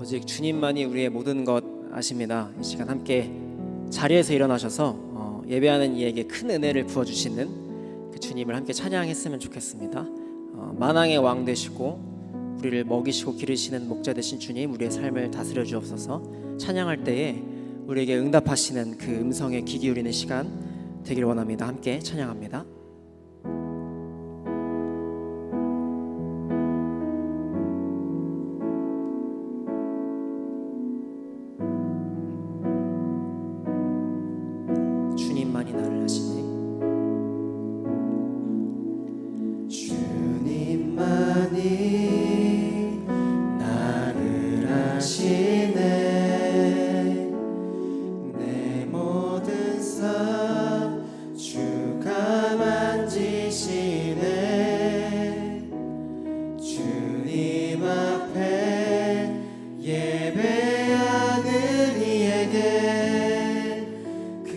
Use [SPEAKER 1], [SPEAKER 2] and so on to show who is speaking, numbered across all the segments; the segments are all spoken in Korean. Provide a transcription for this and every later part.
[SPEAKER 1] 오직 주님만이 우리의 모든 것 아십니다. 이 시간 함께 자리에서 일어나셔서 예배하는 이에게 큰 은혜를 부어주시는 그 주님을 함께 찬양했으면 좋겠습니다. 만왕의 왕 되시고 우리를 먹이시고 기르시는 목자 되신 주님, 우리의 삶을 다스려 주옵소서. 찬양할 때에 우리에게 응답하시는 그 음성에 귀 기울이는 시간 되길 원합니다. 함께 찬양합니다. 주님만이 나를 아시네.
[SPEAKER 2] 주님만이 나를 아시네. 내 모든 삶 주가 만지시네. 주님 앞에 예배하는 이에게 그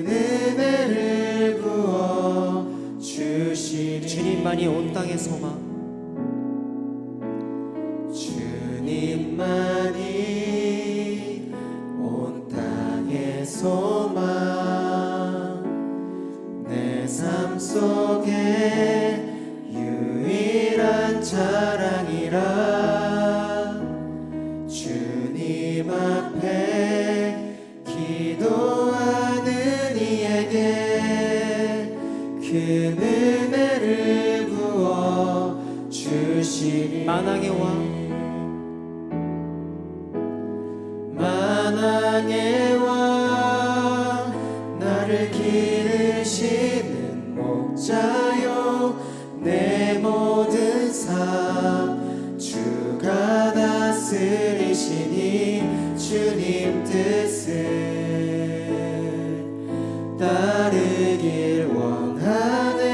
[SPEAKER 2] 은혜를 부어 주시리.
[SPEAKER 1] 주님만이 온 땅의 소망,
[SPEAKER 2] 주님만이 온 땅의 소망, 내 삶 속에 유일한 자랑이라. 주님 앞에 기도하는 이에게 그 은혜를 부어 주시리.
[SPEAKER 1] 만왕의 왕,
[SPEAKER 2] 만왕의 왕, 나를 기르시는 목자요. 내 모든 삶 주가 다스리시니 주님 뜻을 따르길 원하네.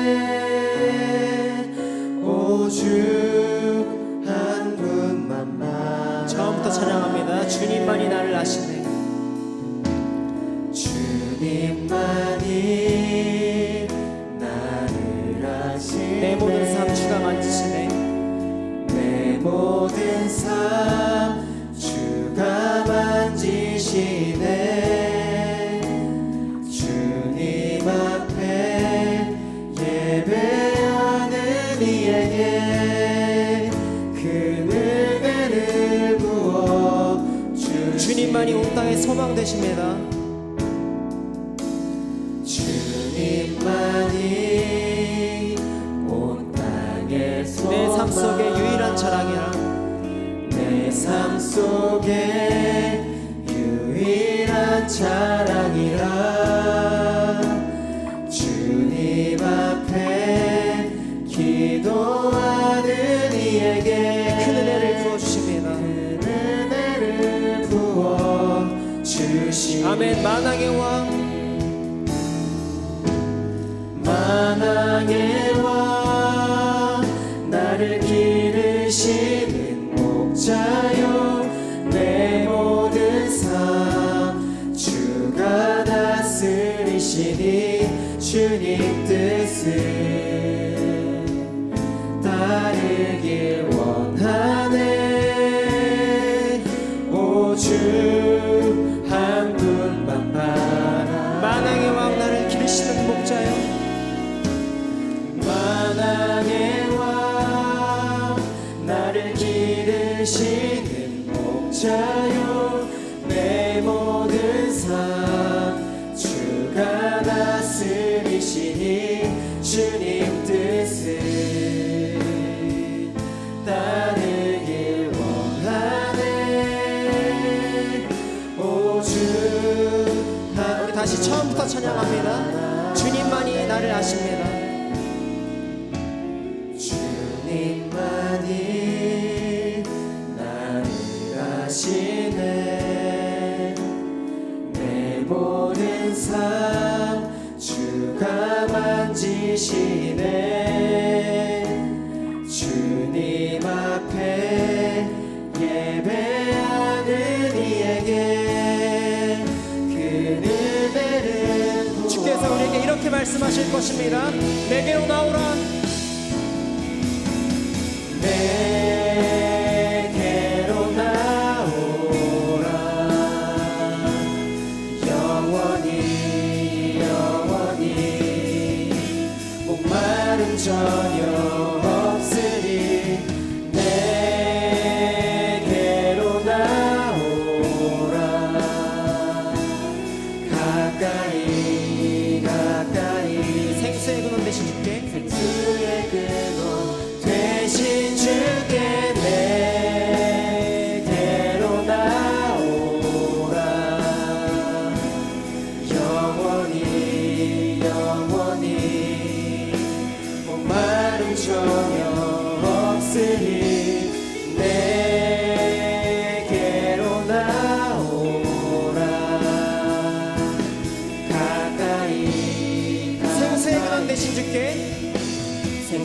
[SPEAKER 2] 오주 한 분만
[SPEAKER 1] 처음부터 찬양합니다. 주님만이 나를 아시네.
[SPEAKER 2] 주님만이 나를 아시네.
[SPEAKER 1] 내 모든 삶 주가 만지시네.
[SPEAKER 2] 내 모든 삶 주가 만지시네. 주님 앞에 예배하는 이에게 그 은혜를 부어 주시니.
[SPEAKER 1] 주님만이 온 땅의 소망 되십니다.
[SPEAKER 2] 주님만이 온 땅의 소망,
[SPEAKER 1] 내 삶 속에 유일한 자랑이라.
[SPEAKER 2] 내 삶 속에 유일한 자랑이라. 주님 앞에 기도하는 이에게
[SPEAKER 1] 큰 은혜를 부어주십니다.
[SPEAKER 2] 큰 은혜를 부어 주시니.
[SPEAKER 1] 아멘. 만왕의 왕,
[SPEAKER 2] 만왕의 왕, 나를 기르시는 목자요. 내 모든 삶 주가 다스리시니 주님 뜻을 따르길 원하네. 오주 한 분만 바라.
[SPEAKER 1] 만왕의 왕, 나를 기르시는 목자여.
[SPEAKER 2] 만왕의 왕, 나를 기르시는 목자요. 내 모든 삶 주가 다스리시니 주님 뜻을 따르길 원하네. 오주
[SPEAKER 1] 우리 다시 처음부터 찬양합니다. 주님만이 나를 아십니다.
[SPEAKER 2] 주님만이 나를 아시네. 내 모든 삶 주가 만지시네. 주님 앞에 예배하는 이에게 그 은혜를 부어.
[SPEAKER 1] 주께서 우리에게 이렇게 말씀하실 것입니다. 내게로 나오라.
[SPEAKER 2] 내게로 나오라.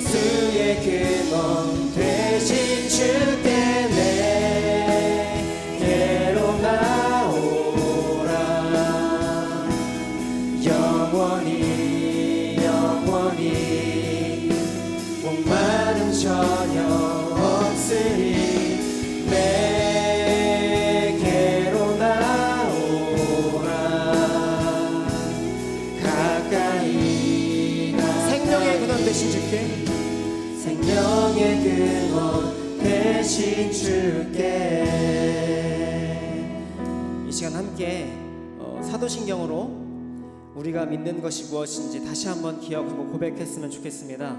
[SPEAKER 2] 생수의 근원 되신 주께 내게로 나오라. 영원히 영원히 목마름 전혀 없으리. 내게로 나오라. 가까이
[SPEAKER 1] 생명의 근원 되신 주께,
[SPEAKER 2] 생명의 근원 되신 주께.
[SPEAKER 1] 이 시간 함께 사도신경으로 우리가 믿는 것이 무엇인지 다시 한번 기억하고 고백했으면 좋겠습니다.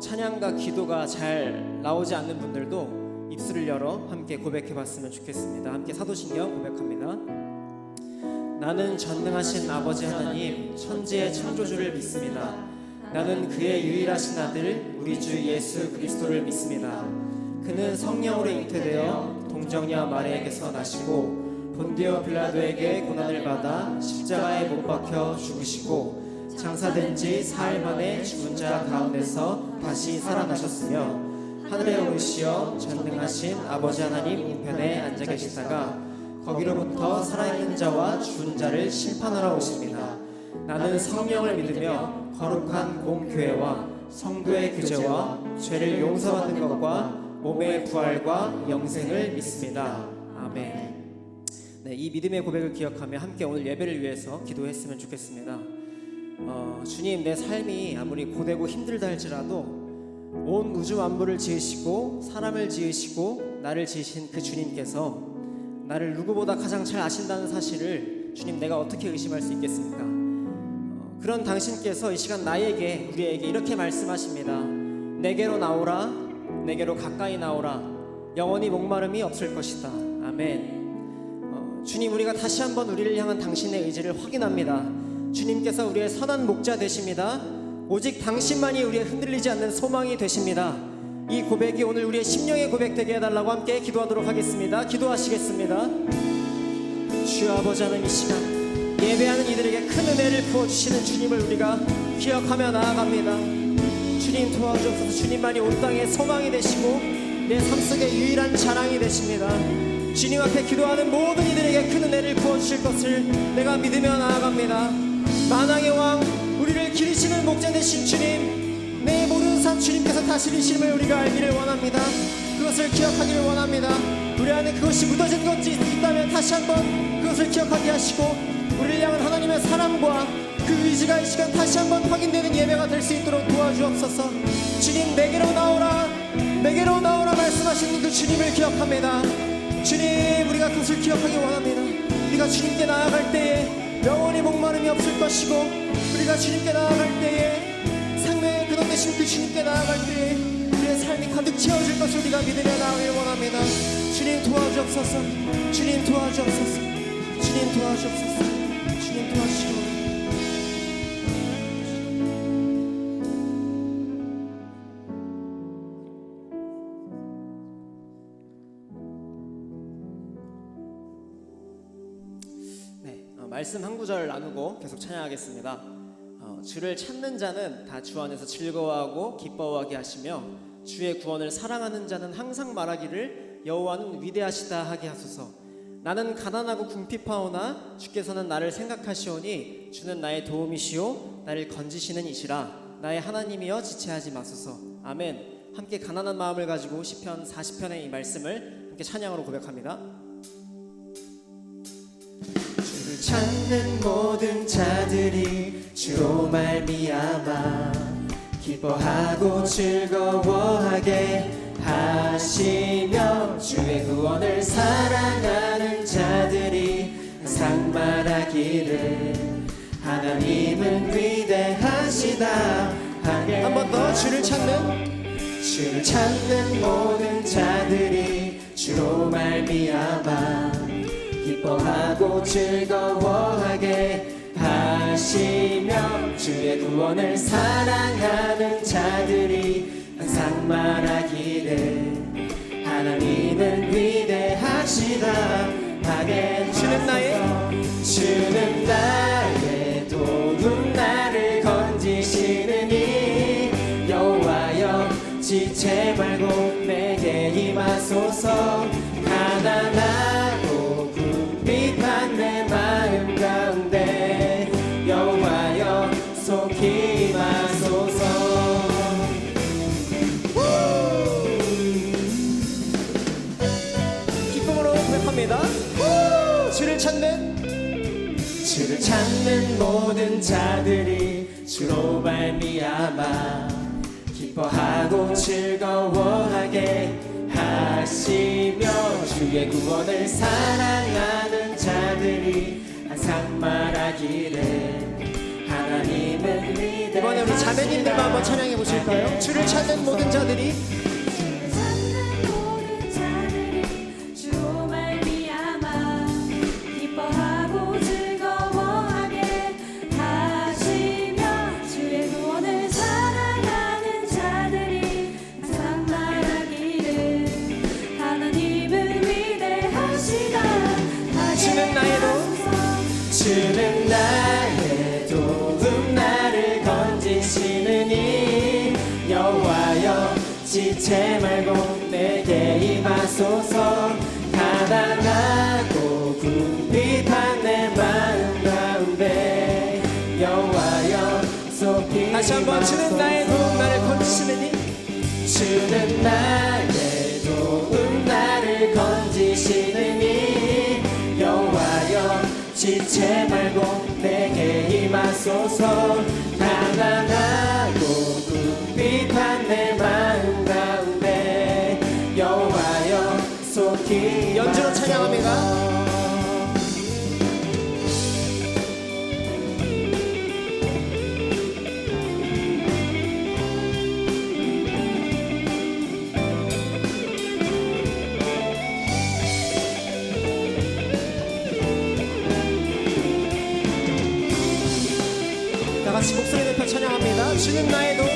[SPEAKER 1] 찬양과 기도가 잘 나오지 않는 분들도 입술을 열어 함께 고백해봤으면 좋겠습니다. 함께 사도신경 고백합니다. 나는 전능하신 아버지 하나님 천지의 창조주를 믿습니다. 나는 그의 유일하신 아들 우리 주 예수 그리스도를 믿습니다. 그는 성령으로 잉태되어 동정녀 마리아에게서 나시고 본디오 빌라도에게 고난을 받아 십자가에 못 박혀 죽으시고 장사된 지 사흘 만에 죽은 자 가운데서 다시 살아나셨으며 하늘에 오르시어 전능하신 아버지 하나님 우편에 앉아 계시다가 거기로부터 살아있는 자와 죽은 자를 심판하러 오십니다. 나는 성령을 믿으며 거룩한 공교회와 성도의 교제와 죄를 용서받는 것과 몸의 부활과 영생을 믿습니다. 아멘. 네, 이 믿음의 고백을 기억하며 함께 오늘 예배를 위해서 기도했으면 좋겠습니다. 주님, 내 삶이 아무리 고되고 힘들다 할지라도 온 우주 만물을 지으시고 사람을 지으시고 나를 지으신 그 주님께서 나를 누구보다 가장 잘 아신다는 사실을 주님, 내가 어떻게 의심할 수 있겠습니까? 그런 당신께서 이 시간 나에게, 우리에게 이렇게 말씀하십니다. 내게로 나오라, 내게로 가까이 나오라. 영원히 목마름이 없을 것이다. 아멘. 주님, 우리가 다시 한번 우리를 향한 당신의 의지를 확인합니다. 주님께서 우리의 선한 목자 되십니다. 오직 당신만이 우리의 흔들리지 않는 소망이 되십니다. 이 고백이 오늘 우리의 심령의 고백 되게 해달라고 함께 기도하도록 하겠습니다. 기도하시겠습니다. 주 아버지 하나님, 이 시간 예배하는 이들에게 큰 은혜를 부어주시는 주님을 우리가 기억하며 나아갑니다. 주님 도와주옵소서. 주님만이 온 땅의 소망이 되시고 내 삶 속의 유일한 자랑이 되십니다. 주님 앞에 기도하는 모든 이들에게 큰 은혜를 부어주실 것을 내가 믿으며 나아갑니다. 만왕의 왕, 우리를 기르시는 목자 되신 주님, 내 모든 삶 주님께서 다스리심을 우리가 알기를 원합니다. 그것을 기억하기를 원합니다. 우리 안에 그것이 묻어진 것이 있다면 다시 한번 그것을 기억하게 하시고 우리를 향한 하나님의 사랑과 그 의지가 이 시간 다시 한번 확인되는 예배가 될 수 있도록 도와주옵소서. 주님, 내게로 나오라, 내게로 나오라 말씀하시는 그 주님을 기억합니다. 주님, 우리가 그것을 기억하기 원합니다. 우리가 주님께 나아갈 때에 영원히 목마름이 없을 것이고, 우리가 주님께 나아갈 때에 생명의 근원 되신 그 주님께 나아갈 때에 우리의 삶이 가득 채워질 것을 우리가 믿으며 나아가길 원합니다. 주님 도와주옵소서. 주님 도와주옵소서. 주님 도와주옵소서. 주님 도와주시기 원합니다. 말씀 한 구절 나누고 계속 찬양하겠습니다. 주를 찾는 자는 다 주 안에서 즐거워하고 기뻐하게 하시며 주의 구원을 사랑하는 자는 항상 말하기를 여호와는 위대하시다 하게 하소서. 나는 가난하고 궁핍하오나 주께서는 나를 생각하시오니 주는 나의 도움이시오 나를 건지시는 이시라. 나의 하나님이여 지체하지 마소서. 아멘. 함께 가난한 마음을 가지고 시편 40편의 이 말씀을 함께 찬양으로 고백합니다.
[SPEAKER 2] 찾는 모든 자들이 주로 말미암아 기뻐하고 즐거워하게 하시며 주의 구원을 사랑하는 자들이 항상 말하기를 하나님은 위대하시다 하게.
[SPEAKER 1] 한 번 더. 주를
[SPEAKER 2] 찾는 모든 자들이 주로 말미암아 기뻐하고 즐거워하게 하시며 주의 구원을 사랑하는 자들이 항상 말하기를 하나님은 위대하시다 하게.
[SPEAKER 1] 주는 나의
[SPEAKER 2] 도움 나를 건지시느니 여호와
[SPEAKER 1] 찬양합니다. 주를 찾는
[SPEAKER 2] 모든 자들이 주로 말미암아 기뻐하고 즐거워하게 하시며 주의 구원을 사랑하는 자들이 항상 말하기를 하나님은 위대하시다.
[SPEAKER 1] 이번에 우리 자매님들만 한번 찬양해 보실까요? 주를 찾는 모든 자들이
[SPEAKER 3] 주로 말미암아 기뻐하고 즐거워하게 하시며 주의 구원을 사랑하는 자들이 항상 말하기를 하나님은 위대하시다.
[SPEAKER 2] 주는 나의 도움 나를 건지시느니 여호와여 지체 말고 내게 임하소서. 가난하고 궁핍한 내 마음 가운데 여호와여 속히
[SPEAKER 1] 다시 한번 주는 나의 도움 나를 건지시느니
[SPEAKER 2] 주는 나의 도움 나를 건지시느니 여호와여 지체 말고 내게 임하소서. 가난하고 궁핍한 내 마음 가운데 여호와여 속히
[SPEAKER 1] 연주로 찬양합니다. 다 같이 목소리 높여 찬양합니다. 주는 나의 도움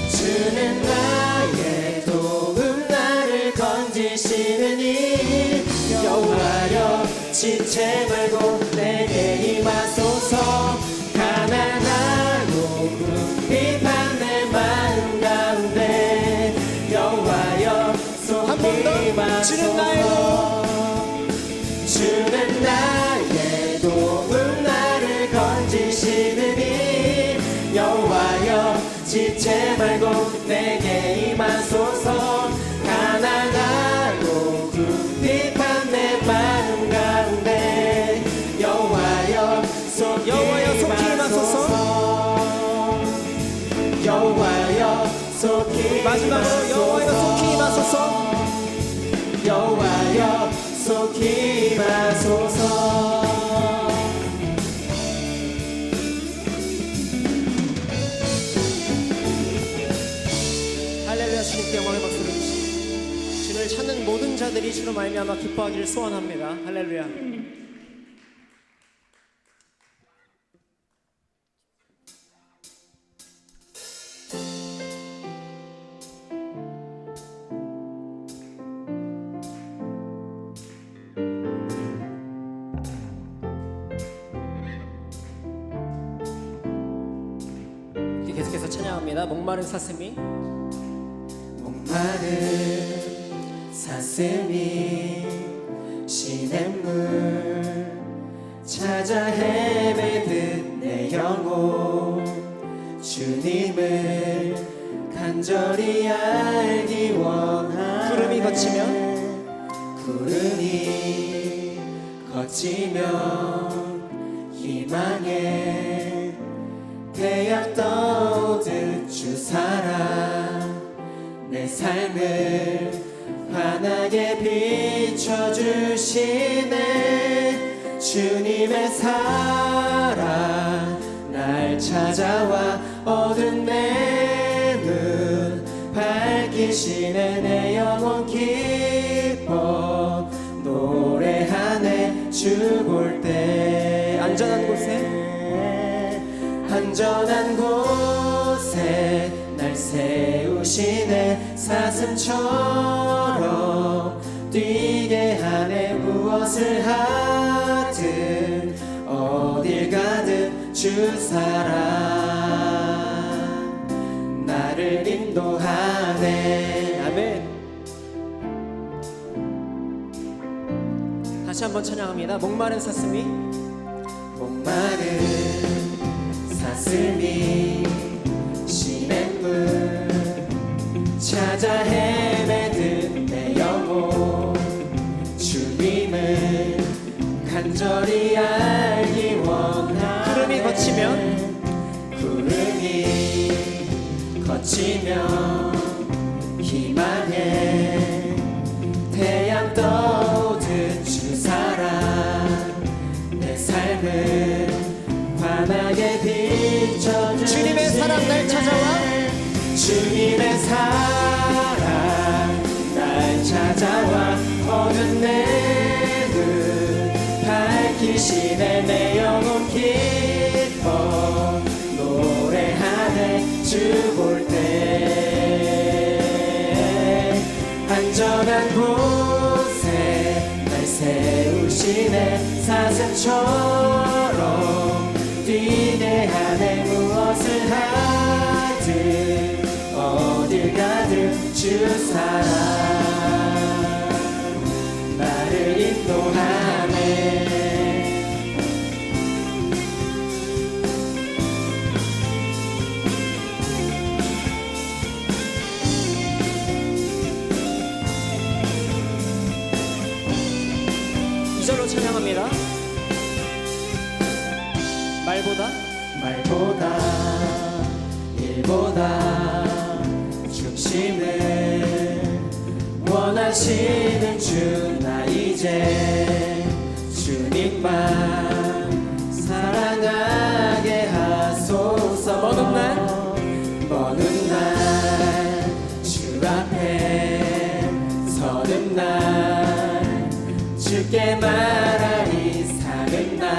[SPEAKER 2] 주는 나의 도움 나를 건지시느니 여호와여 지체 말고 내게 임하소서. 가난하고 궁핍한 내 마음 가운데 여호와여
[SPEAKER 1] 한 번 더.
[SPEAKER 2] 속히
[SPEAKER 1] 주는 나의
[SPEAKER 2] 임하소서. 주는 나의 도움 나를 건지시느니 여호와여 지체 말고 내게 임하소서. 가난하고 궁핍한 내 마음 가운데 여호와여 속히 임하소서. 여호와여 속히
[SPEAKER 1] 마지막으로 여호와여 속히 임하소서.
[SPEAKER 2] 여호와여 속히 임하소서.
[SPEAKER 1] 할렐루야. 주님께 영광의 박수를 주시고 주를 찾는 모든 자들이 주로 말미암아 기뻐하기를 소원합니다. 할렐루야. 계속해서 찬양합니다. 목마른 사슴이
[SPEAKER 2] 목마른 사슴이 시냇물 찾아 헤매듯 내 영혼 주님을 간절히 알기 원하네.
[SPEAKER 1] 구름이 거치면
[SPEAKER 2] 희망의 태양 떠오듯 주 사랑 내 삶을 환하게 비춰주시네. 주님의 사랑 날 찾아와 어두운 내 눈 밝히시네. 내 영혼 기뻐 노래하네. 주 볼 때
[SPEAKER 1] 안전한
[SPEAKER 2] 곳에 날 세우시네. 사슴처럼 뛰게 하네. 무엇을 하든 어딜 가든 주 사랑 나를 인도하네.
[SPEAKER 1] 아멘. 다시 한번 찬양합니다. 목마른 사슴이
[SPEAKER 2] 시냇물 찾아 헤매듯 내 영혼 주님을 간절히 알기 원하네.
[SPEAKER 1] 구름이 거치면
[SPEAKER 2] 구름이 거치면 희망의 태양 떠오듯 주 사랑 내 삶을 환하게 비춰주시네.
[SPEAKER 1] 주님의 사랑 날 찾아와
[SPEAKER 2] 주님의 사랑 날 찾아와 어두운 내 눈 밝히시네. 내 영혼 기뻐 노래하네. 주 볼 때 안전한 곳에 날 세우시네. 사슴처럼 뛰게 하네. 무엇을 하든 어딜 가든 주 사랑 나를 인도하네.
[SPEAKER 1] 이절로 찬양합니다.
[SPEAKER 2] 말보다 일보다 중심을 원하시는 주 나 이제 주님만 사랑하게 하소서. 먼 날 주 앞에 서는 날 주께 말하리. 사는 날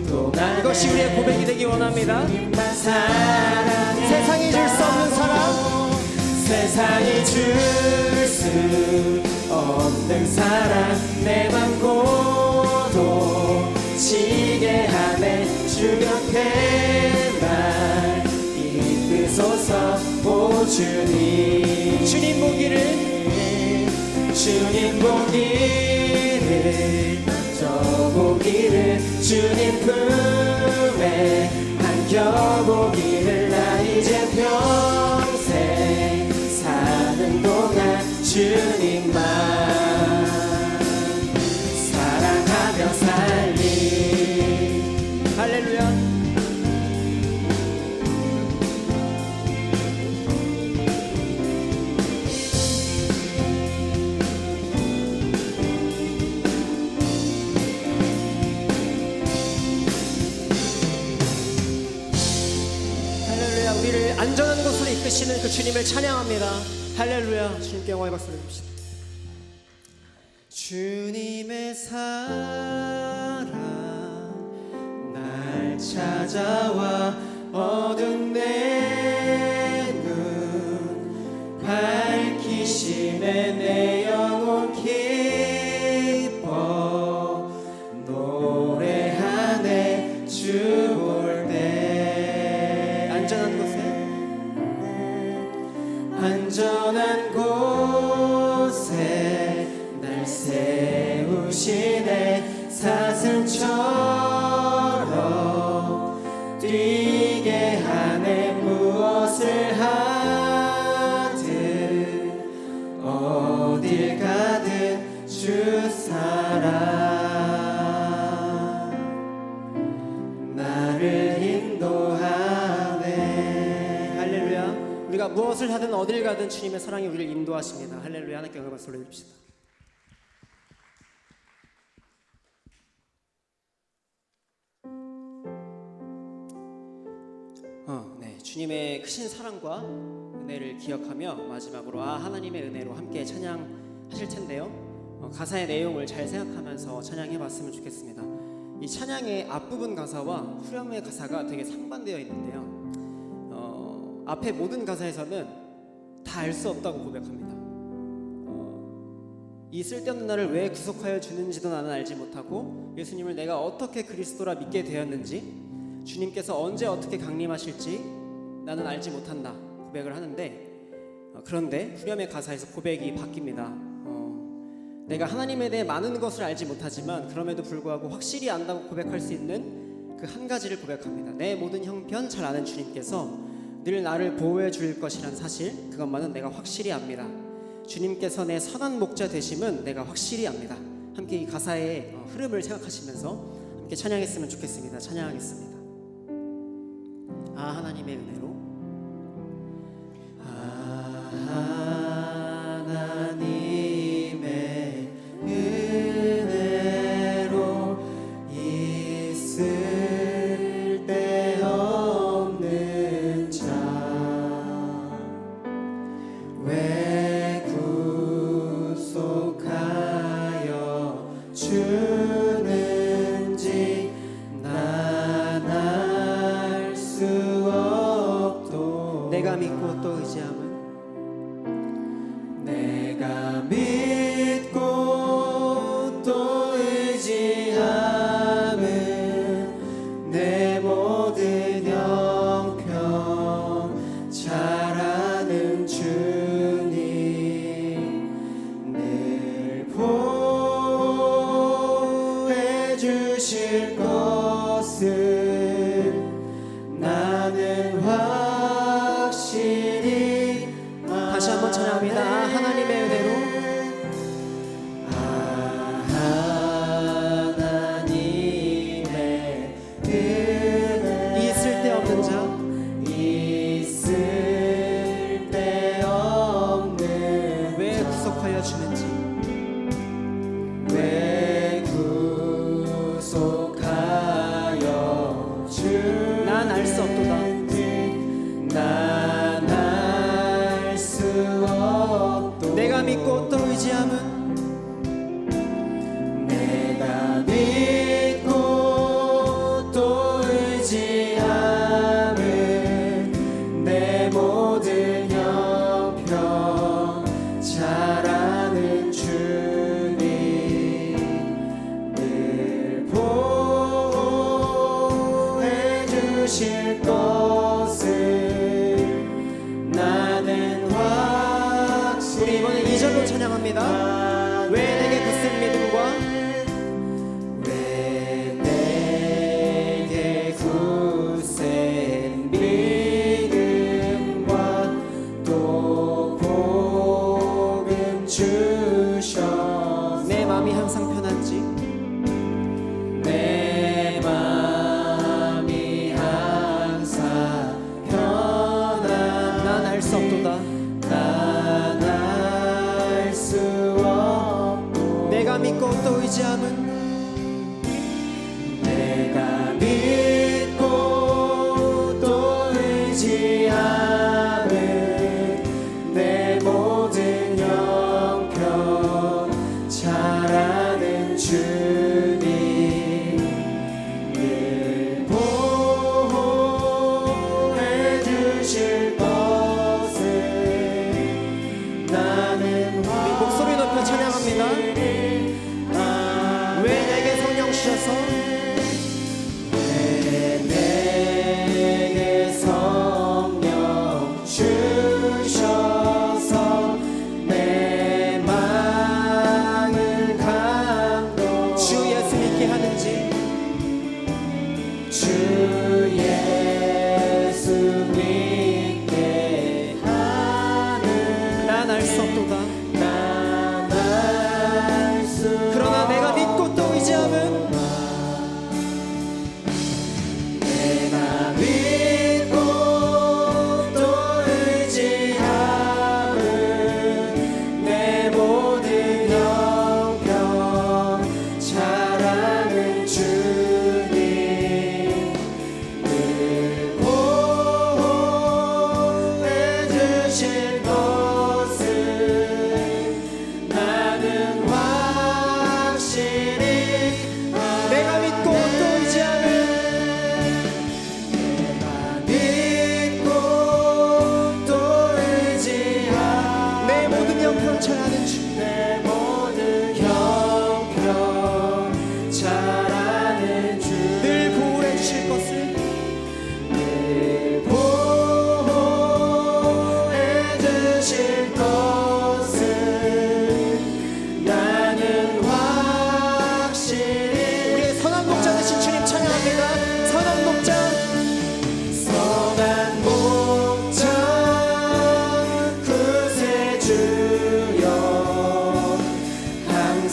[SPEAKER 2] 동안
[SPEAKER 1] 이것이 우리의 고백이 되기 원합니다. 세상이 줄 수 없는 사랑,
[SPEAKER 2] 세상이 줄 수 없는 사랑 내 맘 고도치게 하네. 주 곁에 날 이끄소서. 오 주님
[SPEAKER 1] 주님 보기를
[SPEAKER 2] 주님 보기를 만져보기를 주님 품에 안겨보기를 나 이제 평생 사는 동안 주님만 사랑하며 살리.
[SPEAKER 1] 할렐루야. 우리를 안전한 곳으로 이끄시는 그 주님을 찬양합니다. 할렐루야. 주님께 영광의 박수를 드립시다.
[SPEAKER 2] 주님의 사랑 날 찾아와 어두운 내 눈 밝히시네. 내 영혼 기뻐 노래하네. 주 볼 때
[SPEAKER 1] 안전한 곳에
[SPEAKER 2] 안전한 곳에 날 세우시네. 사슴처럼 뛰게 하네. 무엇을 하든 어딜 가든 주 사랑 나를 인도하네.
[SPEAKER 1] 할렐루야. 우리가 무엇을 하든 어딜 가든 주님의 사랑이 우리를 인도하십니다. 할렐루야. 하나님께 영광의 박수를 올려드립시다. 네, 주님의 크신 사랑과 은혜를 기억하며 마지막으로 하나님의 은혜로 함께 찬양하실 텐데요. 가사의 내용을 잘 생각하면서 찬양해봤으면 좋겠습니다. 이 찬양의 앞부분 가사와 후렴의 가사가 되게 상반되어 있는데요. 앞에 모든 가사에서는 다 알 수 없다고 고백합니다. 이 쓸데없는 나를 왜 구속하여 주는지도 나는 알지 못하고 예수님을 내가 어떻게 그리스도라 믿게 되었는지 주님께서 언제 어떻게 강림하실지 나는 알지 못한다 고백을 하는데 그런데 후렴의 가사에서 고백이 바뀝니다. 내가 하나님에 대해 많은 것을 알지 못하지만 그럼에도 불구하고 확실히 안다고 고백할 수 있는 그 한 가지를 고백합니다. 내 모든 형편 잘 아는 주님께서 늘 나를 보호해 줄 것이란 사실 그것만은 내가 확실히 압니다. 주님께서 내 선한 목자 되심은 내가 확실히 압니다. 함께 이 가사의 흐름을 생각하시면서 함께 찬양했으면 좋겠습니다. 찬양하겠습니다. 아 하나님의 은혜로.
[SPEAKER 2] 하나님의 은혜로 있을 데 없는 자 왜 구속하여 주는지 난 알 수 없도
[SPEAKER 1] 내가 믿고 또 의지함은
[SPEAKER 2] 내가 믿고 또 의지함은 내 모든 형편 잘 아는 주님 늘 보호해 주실 것을 나는 확실히
[SPEAKER 1] 다시 한번 찬양합니다. 아 하나님의 은혜로.
[SPEAKER 2] 하나님의 은혜
[SPEAKER 1] 있을 데 없는 자
[SPEAKER 2] 있을 데 없는
[SPEAKER 1] 왜 구속하여 주는지
[SPEAKER 2] 왜 구속하여 주는지
[SPEAKER 1] 난 알 수 없도다.
[SPEAKER 2] 난 알 수 없도
[SPEAKER 1] 내가 믿고 또 의지함은
[SPEAKER 2] 내가 믿고 또 의지함은 내 모든 형편 잘 아는 주님 늘 보호해 주실 것을 나는 확실히
[SPEAKER 1] 우리 이번에 2절로 찬양합니다. 왜 내게 굳센 믿음과
[SPEAKER 2] 왜 내게 굳센 믿음과 또 복음 주셔서
[SPEAKER 1] 내 마음이 항상 편한지
[SPEAKER 2] 내 마음이 항상 편한
[SPEAKER 1] 난 알 수 없도다.
[SPEAKER 2] 난 알 수 없고
[SPEAKER 1] 내가 믿고 또 의지함은
[SPEAKER 2] 내가 믿고 또 의지함은 내 모든 형편 잘 아는 주님 늘 보호해 주실 것을 나는
[SPEAKER 1] 우리 목소리 높여 찬양합니다.
[SPEAKER 2] 확실히
[SPEAKER 1] 왜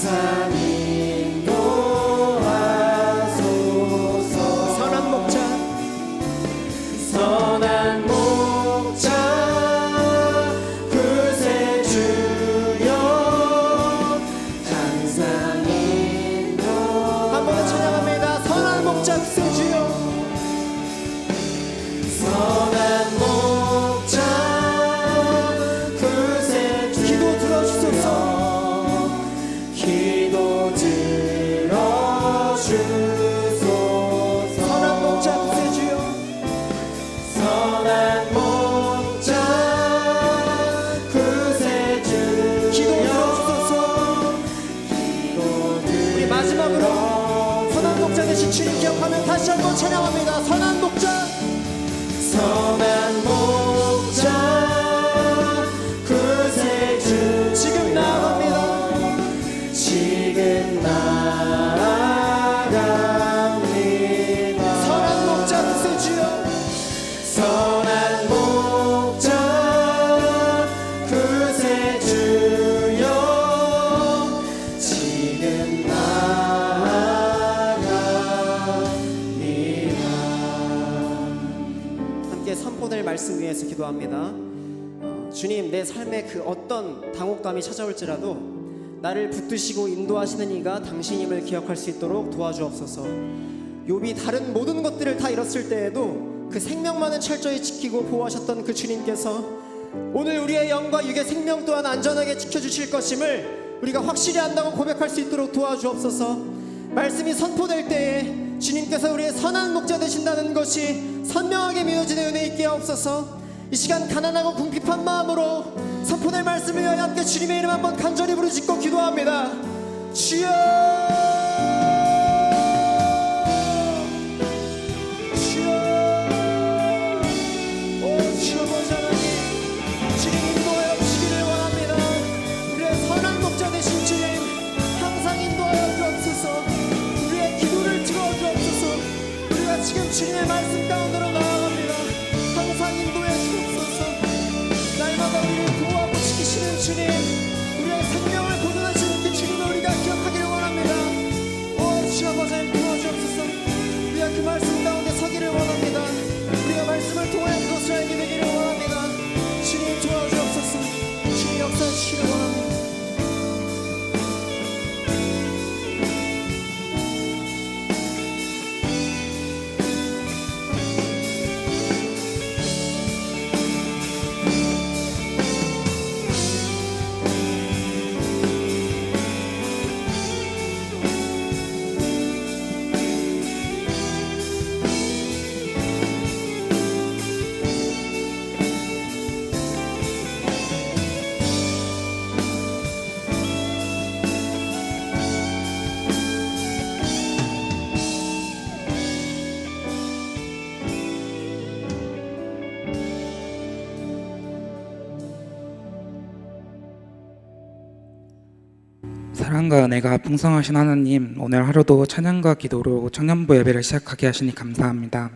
[SPEAKER 2] 항상 인도하소서.
[SPEAKER 1] 선한 목자
[SPEAKER 2] 선한 목자 그새 주여 항상 인도.
[SPEAKER 1] 한 번 더 찬양합니다. 선한 목자 그새 주여.
[SPEAKER 2] 선한 목자 그새 주여
[SPEAKER 1] 기도 들어주소서.
[SPEAKER 2] 기도 들어주소서.
[SPEAKER 1] 선한 목자 그새 주여.
[SPEAKER 2] 선한 목자 그새 주여
[SPEAKER 1] 기도 들어주소서. 우리 마지막으로 선한 목자 되신 주님 기억하며 다시 한번 찬양합니다. 선한 목자
[SPEAKER 2] 선한 목자 그새 주여
[SPEAKER 1] 지금 나아갑니다.
[SPEAKER 2] 지금 나아갑니다.
[SPEAKER 1] 선한 목자 그새 주여.
[SPEAKER 2] 선한 목자 그새 주여 지금 나아갑니다.
[SPEAKER 1] 함께 선포될 말씀 위해서 기도합니다. 주님, 내 삶에 그 어떤 당혹감이 찾아올지라도 나를 붙드시고 인도하시는 이가 당신임을 기억할 수 있도록 도와주옵소서. 욥이 다른 모든 것들을 다 잃었을 때에도 그 생명만은 철저히 지키고 보호하셨던 그 주님께서 오늘 우리의 영과 육의 생명 또한 안전하게 지켜주실 것임을 우리가 확실히 안다고 고백할 수 있도록 도와주옵소서. 말씀이 선포될 때에 주님께서 우리의 선한 목자 되신다는 것이 선명하게 믿어지는 은혜 있게 하옵소서. 이 시간 가난하고 궁핍한 마음으로 선포될 말씀을 위하여 함께 주님의 이름 한번 간절히 부르짖고 기도합니다. 주여, 주여, 오 주여 보좌 하나님, 주님 인도하여 주시기를 원합니다. 우리의 선한 목자 되신 주님, 항상 인도하여 주옵소서. 우리의 기도를 들어주옵소서. 우리가 지금 주님의 말씀 가운데로 나아갑니다. 항상 인도해 주옵소서. 날마다 우리를 보호하고 지키시는 주님, 우리의 생명을 보존하시는 그 주님을 우리가 기억하기를 원합니다. 오 주여 보좌님 도와주옵소서. 우리가 그 말씀 가운데 서기를 원합니다. 우리가 말씀을 통하여 그것을 알게 되기를 원합니다. 주님 도와주옵소서. 주님 역사해 주시기를 원합니다.
[SPEAKER 4] 사랑과 은혜가 풍성하신 하나님, 오늘 하루도 찬양과 기도로 청년부 예배를 시작하게 하시니 감사합니다.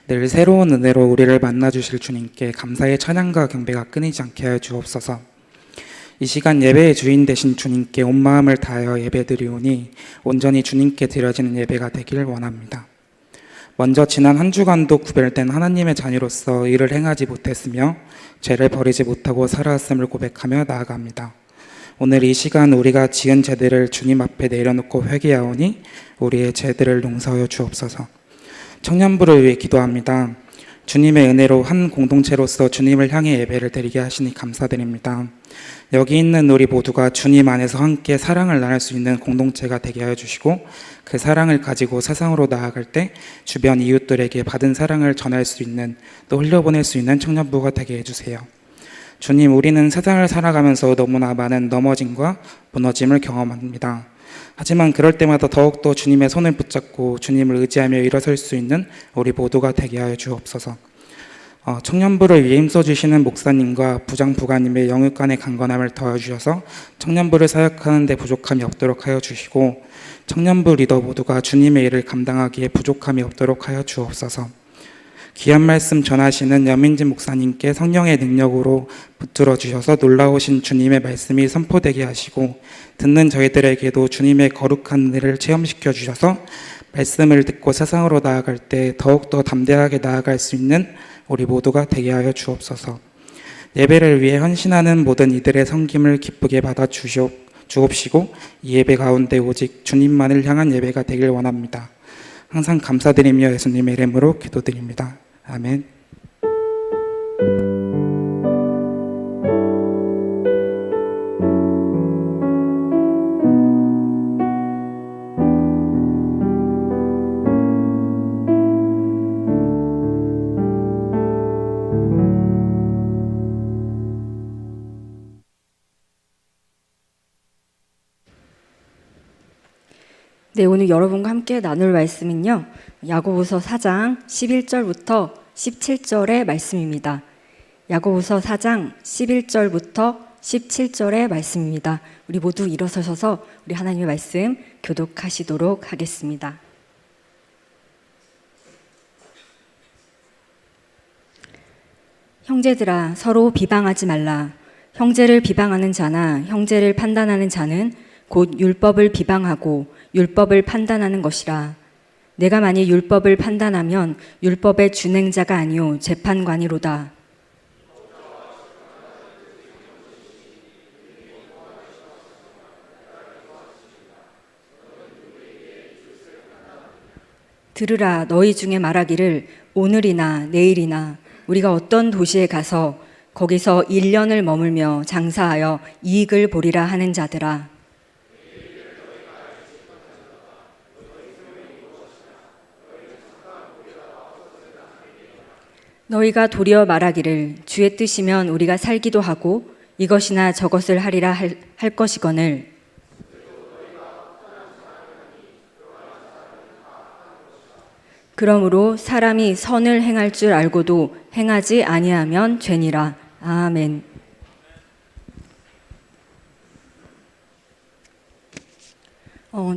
[SPEAKER 4] 늘 새로운 은혜로 우리를 만나주실 주님께 감사의 찬양과 경배가 끊이지 않게 하여 주옵소서. 이 시간 예배의 주인 되신 주님께 온 마음을 다하여 예배드리오니 온전히 주님께 드려지는 예배가 되길 원합니다. 먼저 지난 한 주간도 구별된 하나님의 자녀로서 일을 행하지 못했으며 죄를 버리지 못하고 살아왔음을 고백하며 나아갑니다. 오늘 이 시간 우리가 지은 죄들을 주님 앞에 내려놓고 회개하오니 우리의 죄들을 용서하여 주옵소서. 청년부를 위해 기도합니다. 주님의 은혜로 한 공동체로서 주님을 향해 예배를 드리게 하시니 감사드립니다. 여기 있는 우리 모두가 주님 안에서 함께 사랑을 나눌 수 있는 공동체가 되게 하여 주시고 그 사랑을 가지고 세상으로 나아갈 때 주변 이웃들에게 받은 사랑을 전할 수 있는, 또 흘려보낼 수 있는 청년부가 되게 해주세요. 주님, 우리는 세상을 살아가면서 너무나 많은 넘어짐과 무너짐을 경험합니다. 하지만 그럴 때마다 더욱더 주님의 손을 붙잡고 주님을 의지하며 일어설 수 있는 우리 모두가 되게 하여 주옵소서. 청년부를 위해 힘써주시는 목사님과 부장 부관님의 영육 간의 강건함을 더해주셔서 청년부를 사역하는 데 부족함이 없도록 하여 주시고, 청년부 리더 모두가 주님의 일을 감당하기에 부족함이 없도록 하여 주옵소서. 귀한 말씀 전하시는 여민진 목사님께 성령의 능력으로 붙들어 주셔서 놀라우신 주님의 말씀이 선포되게 하시고 듣는 저희들에게도 주님의 거룩한 은혜를 체험시켜 주셔서 말씀을 듣고 세상으로 나아갈 때 더욱더 담대하게 나아갈 수 있는 우리 모두가 되게 하여 주옵소서. 예배를 위해 헌신하는 모든 이들의 섬김을 기쁘게 받아 주옵시고 이 예배 가운데 오직 주님만을 향한 예배가 되길 원합니다. 항상 감사드리며 예수님의 이름으로 기도드립니다. 아멘.
[SPEAKER 5] 네, 오늘 여러분과 함께 나눌 말씀은요. 야고보서 4장 11절부터 17절의 말씀입니다. 야고보서 4장 11절부터 17절의 말씀입니다. 우리 모두 일어서셔서 우리 하나님의 말씀 교독하시도록 하겠습니다. 형제들아, 서로 비방하지 말라. 형제를 비방하는 자나 형제를 판단하는 자는 곧 율법을 비방하고 율법을 판단하는 것이라. 내가 만일 율법을 판단하면 율법의 준행자가 아니요 재판관이로다. 들으라. 너희 중에 말하기를 오늘이나 내일이나 우리가 어떤 도시에 가서 거기서 1년을 머물며 장사하여 이익을 보리라 하는 자들아. 너희가 도리어 말하기를 주의 뜻이면 우리가 살기도 하고 이것이나 저것을 하리라 할 것이거늘. 그러므로 사람이 선을 행할 줄 알고도 행하지 아니하면 죄니라. 아멘.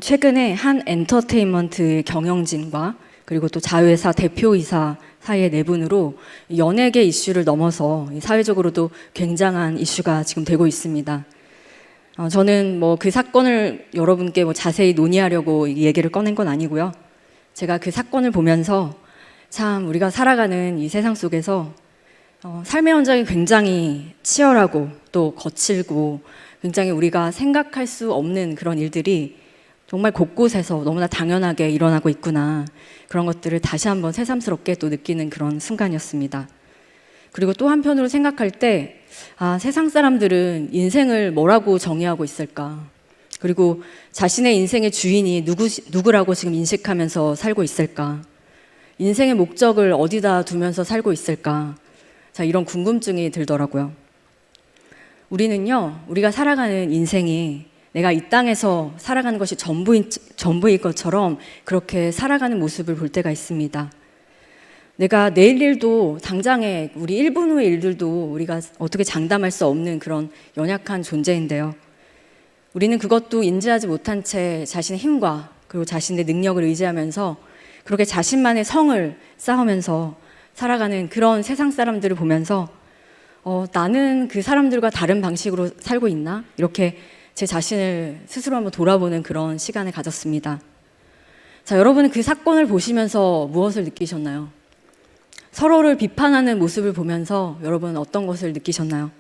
[SPEAKER 5] 최근에 한 엔터테인먼트 경영진과 그리고 또 자회사 대표이사 사이의 내분으로 연예계 이슈를 넘어서 사회적으로도 굉장한 이슈가 지금 되고 있습니다. 저는 그 사건을 여러분께 자세히 논의하려고 이 얘기를 꺼낸 건 아니고요. 제가 그 사건을 보면서 참 우리가 살아가는 이 세상 속에서 삶의 현장이 굉장히 치열하고 또 거칠고 굉장히 우리가 생각할 수 없는 그런 일들이 정말 곳곳에서 너무나 당연하게 일어나고 있구나. 그런 것들을 다시 한번 새삼스럽게 또 느끼는 그런 순간이었습니다. 그리고 또 한편으로 생각할 때 세상 사람들은 인생을 뭐라고 정의하고 있을까? 그리고 자신의 인생의 주인이 누구라고 지금 인식하면서 살고 있을까? 인생의 목적을 어디다 두면서 살고 있을까? 이런 궁금증이 들더라고요. 우리가 살아가는 인생이 내가 이 땅에서 살아가는 것이 전부일 것처럼 그렇게 살아가는 모습을 볼 때가 있습니다. 내가 내일 일도 당장에 우리 1분 후의 일들도 우리가 어떻게 장담할 수 없는 그런 연약한 존재인데요. 우리는 그것도 인지하지 못한 채 자신의 힘과 그리고 자신의 능력을 의지하면서 그렇게 자신만의 성을 쌓으면서 살아가는 그런 세상 사람들을 보면서 나는 그 사람들과 다른 방식으로 살고 있나? 이렇게 제 자신을 스스로 한번 돌아보는 그런 시간을 가졌습니다. 여러분은 그 사건을 보시면서 무엇을 느끼셨나요? 서로를 비판하는 모습을 보면서 여러분은 어떤 것을 느끼셨나요?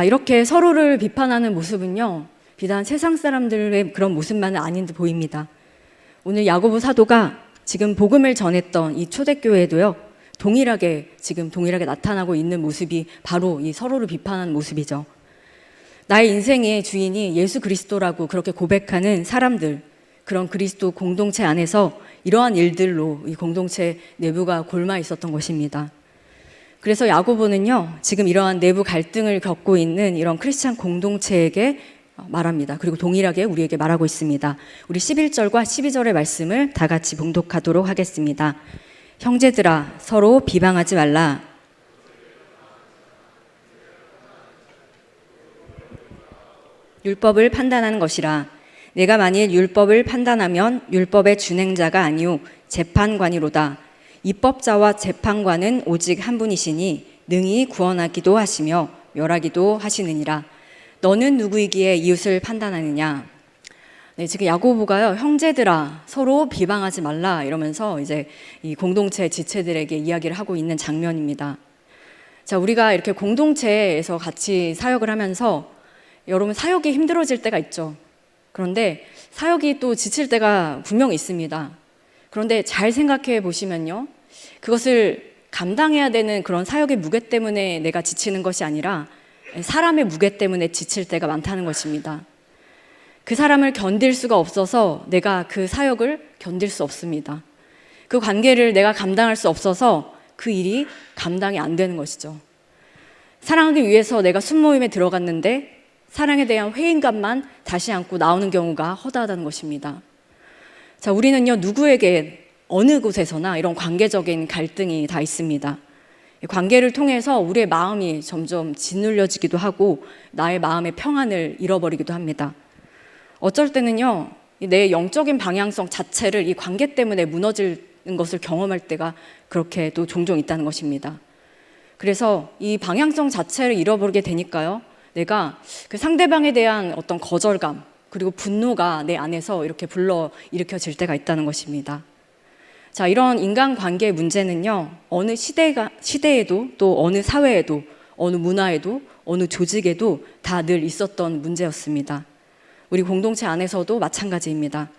[SPEAKER 5] 이렇게 서로를 비판하는 모습은요, 비단 세상 사람들의 그런 모습만은 아닌 듯 보입니다. 오늘 야고보 사도가 지금 복음을 전했던 이 초대교회에도요, 동일하게 나타나고 있는 모습이 바로 이 서로를 비판하는 모습이죠. 나의 인생의 주인이 예수 그리스도라고 그렇게 고백하는 사람들, 그런 그리스도 공동체 안에서 이러한 일들로 이 공동체 내부가 골마 있었던 것입니다. 그래서 야고보는요, 지금 이러한 내부 갈등을 겪고 있는 이런 크리스찬 공동체에게 말합니다. 그리고 동일하게 우리에게 말하고 있습니다. 우리 11절과 12절의 말씀을 다 같이 봉독하도록 하겠습니다. 형제들아, 서로 비방하지 말라. 율법을 판단하는 것이라. 내가 만일 율법을 판단하면 율법의 준행자가 아니요 재판관이로다. 입법자와 재판관은 오직 한 분이시니 능히 구원하기도 하시며 멸하기도 하시느니라. 너는 누구이기에 이웃을 판단하느냐? 네, 지금 야고보가요, 형제들아 서로 비방하지 말라 이러면서 이제 이 공동체 지체들에게 이야기를 하고 있는 장면입니다. 자, 우리가 이렇게 공동체에서 같이 사역을 하면서 여러분 사역이 힘들어질 때가 있죠. 그런데 사역이 또 지칠 때가 분명히 있습니다. 그런데 잘 생각해 보시면요, 그것을 감당해야 되는 그런 사역의 무게 때문에 내가 지치는 것이 아니라 사람의 무게 때문에 지칠 때가 많다는 것입니다. 그 사람을 견딜 수가 없어서 내가 그 사역을 견딜 수 없습니다. 그 관계를 내가 감당할 수 없어서 그 일이 감당이 안 되는 것이죠. 사랑하기 위해서 내가 순모임에 들어갔는데 사랑에 대한 회의감만 다시 안고 나오는 경우가 허다하다는 것입니다. 자, 우리는요, 누구에게 어느 곳에서나 이런 관계적인 갈등이 다 있습니다. 관계를 통해서 우리의 마음이 점점 짓눌려지기도 하고 나의 마음의 평안을 잃어버리기도 합니다. 어쩔 때는요, 내 영적인 방향성 자체를 이 관계 때문에 무너지는 것을 경험할 때가 그렇게 또 종종 있다는 것입니다. 그래서 이 방향성 자체를 잃어버리게 되니까요, 내가 그 상대방에 대한 어떤 거절감 그리고 분노가 내 안에서 이렇게 불러 일으켜질 때가 있다는 것입니다. 자, 이런 인간관계의 문제는요, 어느 시대에도 또 어느 사회에도 어느 문화에도 어느 조직에도 다 늘 있었던 문제였습니다. 우리 공동체 안에서도 마찬가지입니다.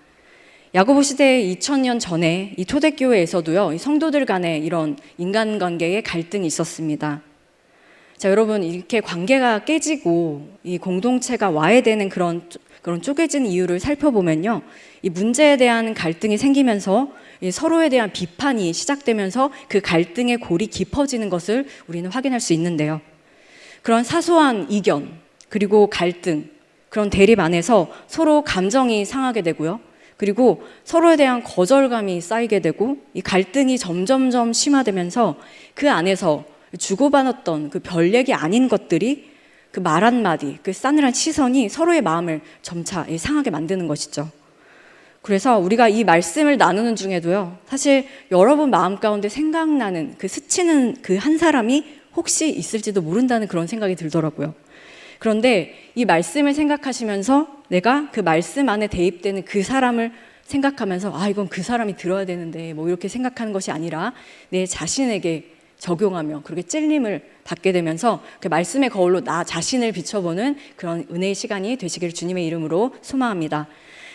[SPEAKER 5] 야고보 시대의 2000년 전에 이 초대교회에서도요, 이 성도들 간에 이런 인간관계의 갈등이 있었습니다. 자, 여러분, 이렇게 관계가 깨지고 이 공동체가 와해되는 그런 쪼개진 이유를 살펴보면요, 이 문제에 대한 갈등이 생기면서 이 서로에 대한 비판이 시작되면서 그 갈등의 골이 깊어지는 것을 우리는 확인할 수 있는데요. 그런 사소한 이견 그리고 갈등, 그런 대립 안에서 서로 감정이 상하게 되고요, 그리고 서로에 대한 거절감이 쌓이게 되고 이 갈등이 점점점 심화되면서 그 안에서 주고받았던 그 별 얘기 아닌 것들이 그 말 한마디, 그 싸늘한 시선이 서로의 마음을 점차 상하게 만드는 것이죠. 그래서 우리가 이 말씀을 나누는 중에도요, 사실 여러분 마음 가운데 생각나는 그 스치는 그 한 사람이 혹시 있을지도 모른다는 그런 생각이 들더라고요. 그런데 이 말씀을 생각하시면서 내가 그 말씀 안에 대입되는 그 사람을 생각하면서 이건 그 사람이 들어야 되는데 뭐 이렇게 생각하는 것이 아니라 내 자신에게 적용하며 그렇게 찔림을 받게 되면서 그 말씀의 거울로 나 자신을 비춰보는 그런 은혜의 시간이 되시길 주님의 이름으로 소망합니다.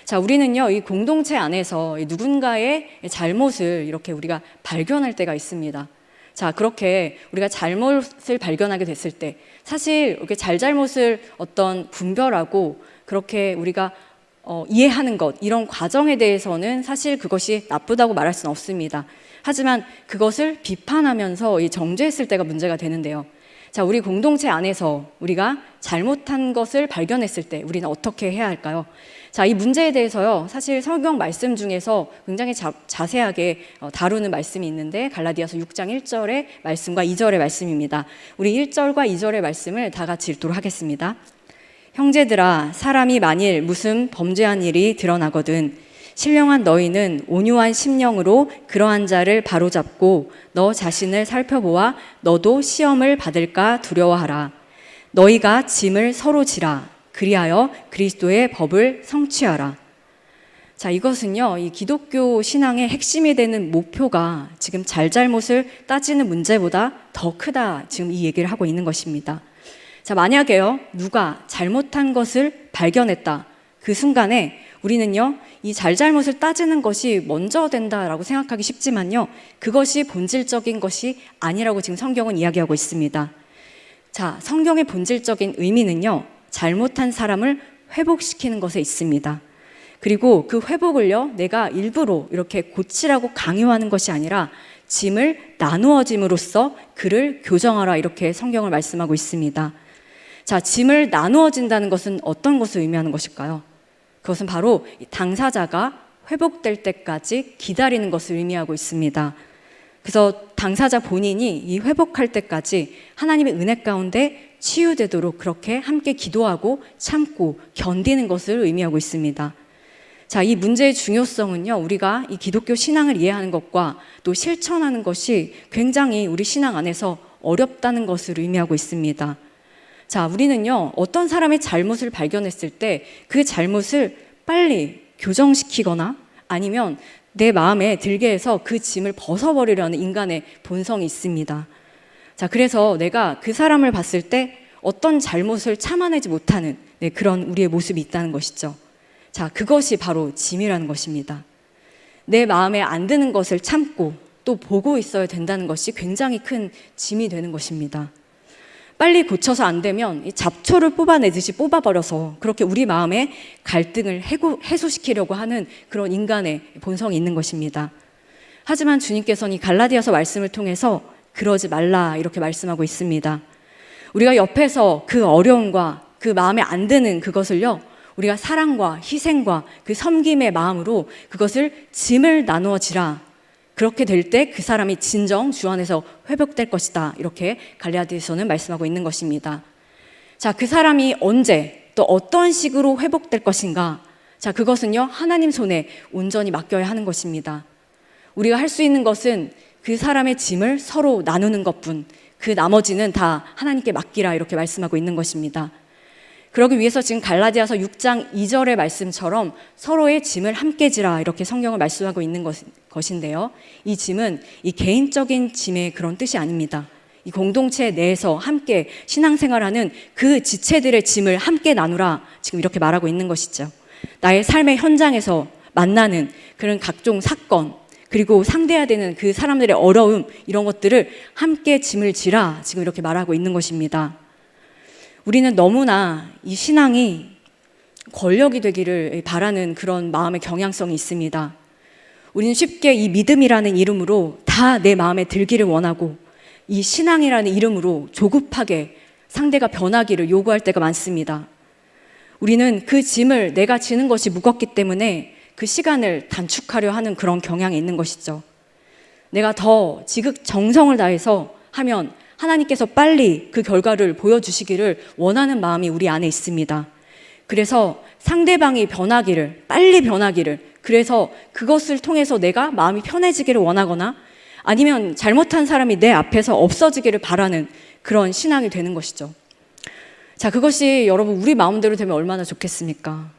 [SPEAKER 5] 자, 우리는요, 이 공동체 안에서 누군가의 잘못을 이렇게 우리가 발견할 때가 있습니다. 자, 그렇게 우리가 잘못을 발견하게 됐을 때 사실 이렇게 잘잘못을 어떤 분별하고 그렇게 우리가 이해하는 것, 이런 과정에 대해서는 사실 그것이 나쁘다고 말할 수는 없습니다. 하지만 그것을 비판하면서 정죄했을 때가 문제가 되는데요. 자, 우리 공동체 안에서 우리가 잘못한 것을 발견했을 때 우리는 어떻게 해야 할까요? 자, 이 문제에 대해서요, 사실 성경 말씀 중에서 굉장히 자세하게 다루는 말씀이 있는데 갈라디아서 6장 1절의 말씀과 2절의 말씀입니다. 우리 1절과 2절의 말씀을 다 같이 읽도록 하겠습니다. 형제들아, 사람이 만일 무슨 범죄한 일이 드러나거든 신령한 너희는 온유한 심령으로 그러한 자를 바로잡고 너 자신을 살펴보아 너도 시험을 받을까 두려워하라. 너희가 짐을 서로 지라. 그리하여 그리스도의 법을 성취하라. 자, 이것은요, 이 기독교 신앙의 핵심이 되는 목표가 지금 잘잘못을 따지는 문제보다 더 크다, 지금 이 얘기를 하고 있는 것입니다. 자, 만약에요, 누가 잘못한 것을 발견했다, 그 순간에 우리는요, 이 잘잘못을 따지는 것이 먼저 된다라고 생각하기 쉽지만요, 그것이 본질적인 것이 아니라고 지금 성경은 이야기하고 있습니다. 자, 성경의 본질적인 의미는요, 잘못한 사람을 회복시키는 것에 있습니다. 그리고 그 회복을요, 내가 일부러 이렇게 고치라고 강요하는 것이 아니라 짐을 나누어짐으로써 그를 교정하라, 이렇게 성경을 말씀하고 있습니다. 자, 짐을 나누어진다는 것은 어떤 것을 의미하는 것일까요? 그것은 바로 당사자가 회복될 때까지 기다리는 것을 의미하고 있습니다. 그래서 당사자 본인이 이 회복할 때까지 하나님의 은혜 가운데 치유되도록 그렇게 함께 기도하고 참고 견디는 것을 의미하고 있습니다. 자, 이 문제의 중요성은요, 우리가 이 기독교 신앙을 이해하는 것과 또 실천하는 것이 굉장히 우리 신앙 안에서 어렵다는 것을 의미하고 있습니다. 자, 우리는요, 어떤 사람의 잘못을 발견했을 때 그 잘못을 빨리 교정시키거나 아니면 내 마음에 들게 해서 그 짐을 벗어버리려는 인간의 본성이 있습니다. 자, 그래서 내가 그 사람을 봤을 때 어떤 잘못을 참아내지 못하는 그런 우리의 모습이 있다는 것이죠. 자, 그것이 바로 짐이라는 것입니다. 내 마음에 안 드는 것을 참고 또 보고 있어야 된다는 것이 굉장히 큰 짐이 되는 것입니다. 빨리 고쳐서 안 되면 이 잡초를 뽑아내듯이 뽑아버려서 그렇게 우리 마음의 갈등을 해소시키려고 하는 그런 인간의 본성이 있는 것입니다. 하지만 주님께서는 이 갈라디아서 말씀을 통해서 그러지 말라 이렇게 말씀하고 있습니다. 우리가 옆에서 그 어려움과 그 마음에 안 드는 그것을요, 우리가 사랑과 희생과 그 섬김의 마음으로 그것을 짐을 나누어 지라. 그렇게 될 때 그 사람이 진정 주 안에서 회복될 것이다. 이렇게 갈라디아서는 말씀하고 있는 것입니다. 자, 그 사람이 언제 또 어떤 식으로 회복될 것인가? 자, 그것은요, 하나님 손에 온전히 맡겨야 하는 것입니다. 우리가 할 수 있는 것은 그 사람의 짐을 서로 나누는 것뿐, 그 나머지는 다 하나님께 맡기라 이렇게 말씀하고 있는 것입니다. 그러기 위해서 지금 갈라디아서 6장 2절의 말씀처럼 서로의 짐을 함께 지라 이렇게 성경을 말씀하고 있는 것인데요. 이 짐은 이 개인적인 짐의 그런 뜻이 아닙니다. 이 공동체 내에서 함께 신앙생활하는 그 지체들의 짐을 함께 나누라 지금 이렇게 말하고 있는 것이죠. 나의 삶의 현장에서 만나는 그런 각종 사건 그리고 상대해야 되는 그 사람들의 어려움 이런 것들을 함께 짐을 지라 지금 이렇게 말하고 있는 것입니다. 우리는 너무나 이 신앙이 권력이 되기를 바라는 그런 마음의 경향성이 있습니다. 우리는 쉽게 이 믿음이라는 이름으로 다 내 마음에 들기를 원하고 이 신앙이라는 이름으로 조급하게 상대가 변하기를 요구할 때가 많습니다. 우리는 그 짐을 내가 지는 것이 무겁기 때문에 그 시간을 단축하려 하는 그런 경향이 있는 것이죠. 내가 더 지극정성을 다해서 하면 하나님께서 빨리 그 결과를 보여주시기를 원하는 마음이 우리 안에 있습니다. 그래서 상대방이 변하기를, 빨리 변하기를, 그래서 그것을 통해서 내가 마음이 편해지기를 원하거나 아니면 잘못한 사람이 내 앞에서 없어지기를 바라는 그런 신앙이 되는 것이죠. 자, 그것이 여러분 우리 마음대로 되면 얼마나 좋겠습니까?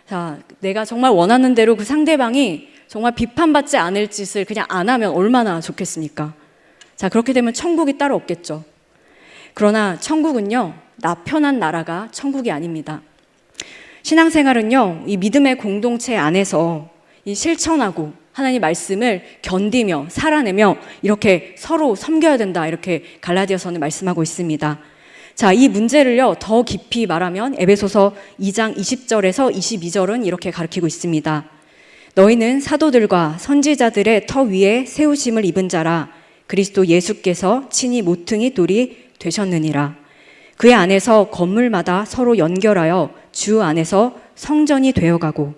[SPEAKER 5] 자, 내가 정말 원하는 대로 그 상대방이 정말 비판받지 않을 짓을 그냥 안 하면 얼마나 좋겠습니까? 자, 그렇게 되면 천국이 따로 없겠죠. 그러나 천국은요, 나 편한 나라가 천국이 아닙니다. 신앙생활은요, 이 믿음의 공동체 안에서 이 실천하고 하나님 말씀을 견디며 살아내며 이렇게 서로 섬겨야 된다. 이렇게 갈라디아서는 말씀하고 있습니다. 자, 이 문제를요, 더 깊이 말하면 에베소서 2장 20절에서 22절은 이렇게 가르치고 있습니다. 너희는 사도들과 선지자들의 터 위에 세우심을 입은 자라. 그리스도 예수께서 친히 모퉁이 돌이 되셨느니라. 그의 안에서 건물마다 서로 연결하여 주 안에서 성전이 되어가고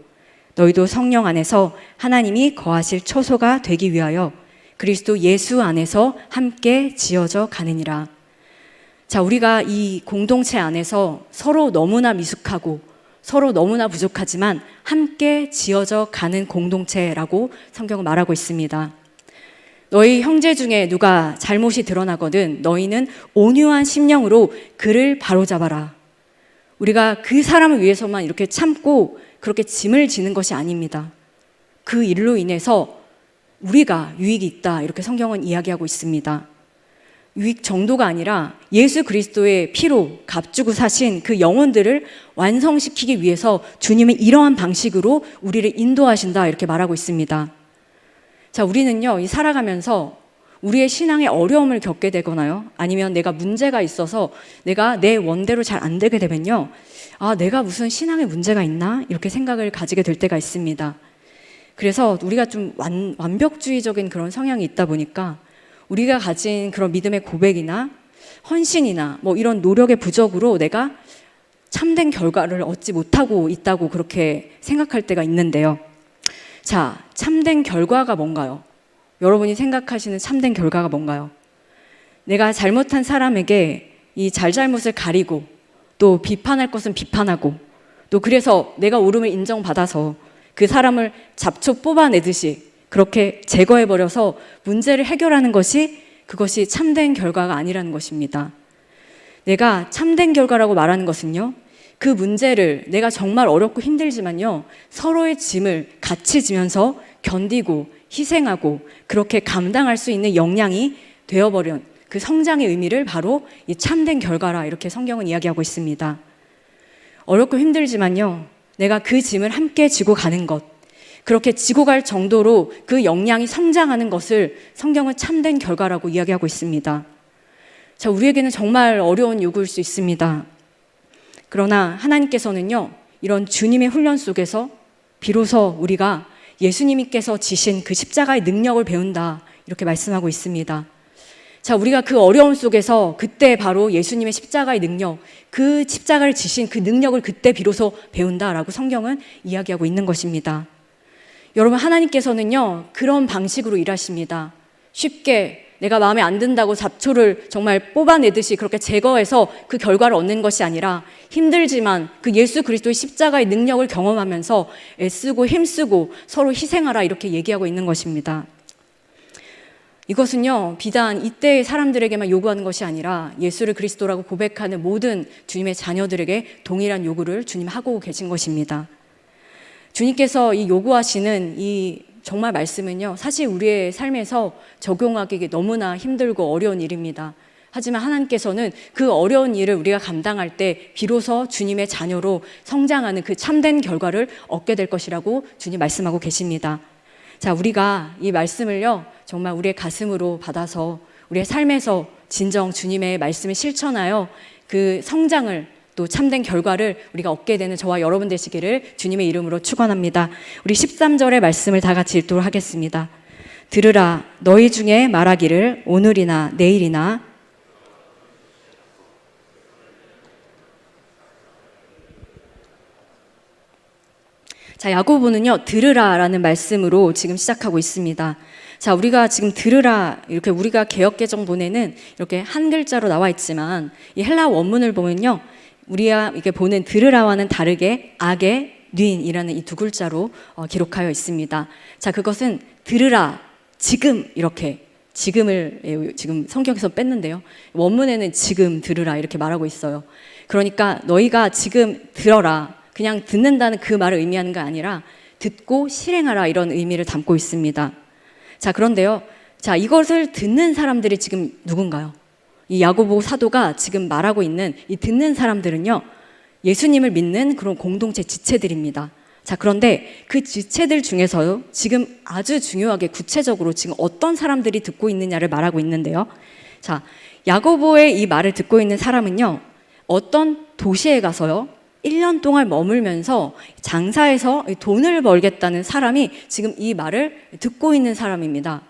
[SPEAKER 5] 너희도 성령 안에서 하나님이 거하실 처소가 되기 위하여 그리스도 예수 안에서 함께 지어져 가느니라. 자, 우리가 이 공동체 안에서 서로 너무나 미숙하고 서로 너무나 부족하지만 함께 지어져 가는 공동체라고 성경은 말하고 있습니다. 너희 형제 중에 누가 잘못이 드러나거든 너희는 온유한 심령으로 그를 바로잡아라. 우리가 그 사람을 위해서만 이렇게 참고 그렇게 짐을 지는 것이 아닙니다. 그 일로 인해서 우리가 유익이 있다 이렇게 성경은 이야기하고 있습니다. 유익 정도가 아니라 예수 그리스도의 피로 값주고 사신 그 영혼들을 완성시키기 위해서 주님은 이러한 방식으로 우리를 인도하신다 이렇게 말하고 있습니다. 자, 우리는요, 이 살아가면서 우리의 신앙에 어려움을 겪게 되거나요, 아니면 내가 문제가 있어서 내가 내 원대로 잘 안 되게 되면요, 아, 내가 무슨 신앙에 문제가 있나? 이렇게 생각을 가지게 될 때가 있습니다. 그래서 우리가 좀 완벽주의적인 그런 성향이 있다 보니까 우리가 가진 그런 믿음의 고백이나 헌신이나 뭐 이런 노력의 부족으로 내가 참된 결과를 얻지 못하고 있다고 그렇게 생각할 때가 있는데요. 자, 참된 결과가 뭔가요? 여러분이 생각하시는 참된 결과가 뭔가요? 내가 잘못한 사람에게 이 잘잘못을 가리고 또 비판할 것은 비판하고 또 그래서 내가 옳음을 인정받아서 그 사람을 잡초 뽑아내듯이 그렇게 제거해버려서 문제를 해결하는 것이 그것이 참된 결과가 아니라는 것입니다. 내가 참된 결과라고 말하는 것은요, 그 문제를 내가 정말 어렵고 힘들지만요, 서로의 짐을 같이 지면서 견디고 희생하고 그렇게 감당할 수 있는 역량이 되어버린 그 성장의 의미를 바로 이 참된 결과라 이렇게 성경은 이야기하고 있습니다. 어렵고 힘들지만요, 내가 그 짐을 함께 지고 가는 것, 그렇게 지고 갈 정도로 그 역량이 성장하는 것을 성경은 참된 결과라고 이야기하고 있습니다. 자, 우리에게는 정말 어려운 요구일 수 있습니다. 그러나 하나님께서는요, 이런 주님의 훈련 속에서 비로소 우리가 예수님께서 지신 그 십자가의 능력을 배운다 이렇게 말씀하고 있습니다. 자, 우리가 그 어려움 속에서 그때 바로 예수님의 십자가의 능력, 그 십자가를 지신 그 능력을 그때 비로소 배운다라고 성경은 이야기하고 있는 것입니다. 여러분, 하나님께서는요, 그런 방식으로 일하십니다. 쉽게 내가 마음에 안 든다고 잡초를 정말 뽑아내듯이 그렇게 제거해서 그 결과를 얻는 것이 아니라 힘들지만 그 예수 그리스도의 십자가의 능력을 경험하면서 애쓰고 힘쓰고 서로 희생하라 이렇게 얘기하고 있는 것입니다. 이것은요, 비단 이때의 사람들에게만 요구하는 것이 아니라 예수를 그리스도라고 고백하는 모든 주님의 자녀들에게 동일한 요구를 주님 하고 계신 것입니다. 주님께서 이 요구하시는 이 정말 말씀은요, 사실 우리의 삶에서 적용하기 너무나 힘들고 어려운 일입니다. 하지만 하나님께서는 그 어려운 일을 우리가 감당할 때 비로소 주님의 자녀로 성장하는 그 참된 결과를 얻게 될 것이라고 주님 말씀하고 계십니다. 자, 우리가 이 말씀을요, 정말 우리의 가슴으로 받아서 우리의 삶에서 진정 주님의 말씀을 실천하여 그 성장을 또 참된 결과를 우리가 얻게 되는 저와 여러분 되시기를 주님의 이름으로 축원합니다. 우리 13절의 말씀을 다 같이 읽도록 하겠습니다. 들으라, 너희 중에 말하기를 오늘이나 내일이나 자, 야고보는요, 들으라라는 말씀으로 지금 시작하고 있습니다. 자, 우리가 지금 들으라, 이렇게 우리가 개역개정본에는 이렇게 한 글자로 나와 있지만 이 헬라 원문을 보면요, 우리가 이게 보는 들으라와는 다르게 아게, 뉘인이라는 이 두 글자로 기록하여 있습니다. 자, 그것은 들으라, 지금 이렇게 지금을 지금 성경에서 뺐는데요. 원문에는 지금 들으라 이렇게 말하고 있어요. 그러니까 너희가 지금 들어라, 그냥 듣는다는 그 말을 의미하는 게 아니라 듣고 실행하라 이런 의미를 담고 있습니다. 자, 그런데요, 자, 이것을 듣는 사람들이 지금 누군가요? 이 야고보 사도가 지금 말하고 있는 이 듣는 사람들은요, 예수님을 믿는 그런 공동체 지체들입니다. 자, 그런데 그 지체들 중에서요, 지금 아주 중요하게 구체적으로 지금 어떤 사람들이 듣고 있느냐를 말하고 있는데요. 자, 야고보의 이 말을 듣고 있는 사람은요, 어떤 도시에 가서요, 1년 동안 머물면서 장사해서 돈을 벌겠다는 사람이 지금 이 말을 듣고 있는 사람입니다.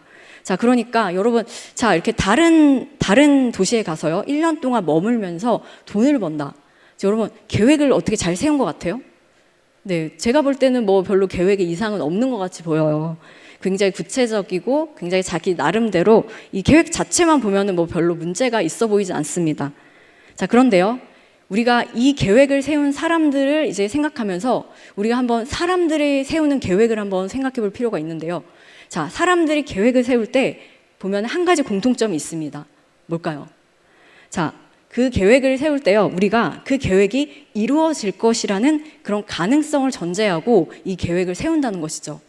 [SPEAKER 5] 자, 그러니까 여러분, 자, 이렇게 다른 도시에 가서요, 1년 동안 머물면서 돈을 번다. 자, 여러분, 계획을 어떻게 잘 세운 것 같아요? 네, 제가 볼 때는 뭐 별로 계획의 이상은 없는 것 같이 보여요. 굉장히 구체적이고 굉장히 자기 나름대로 이 계획 자체만 보면은 뭐 별로 문제가 있어 보이지 않습니다. 자, 그런데요, 우리가 이 계획을 세운 사람들을 이제 생각하면서 우리가 한번 사람들이 세우는 계획을 한번 생각해 볼 필요가 있는데요. 자, 사람들이 계획을 세울 때 보면 한 가지 공통점이 있습니다. 뭘까요? 자, 그 계획을 세울 때요, 우리가 그 계획이 이루어질 것이라는 그런 가능성을 전제하고 이 계획을 세운다는 것이죠.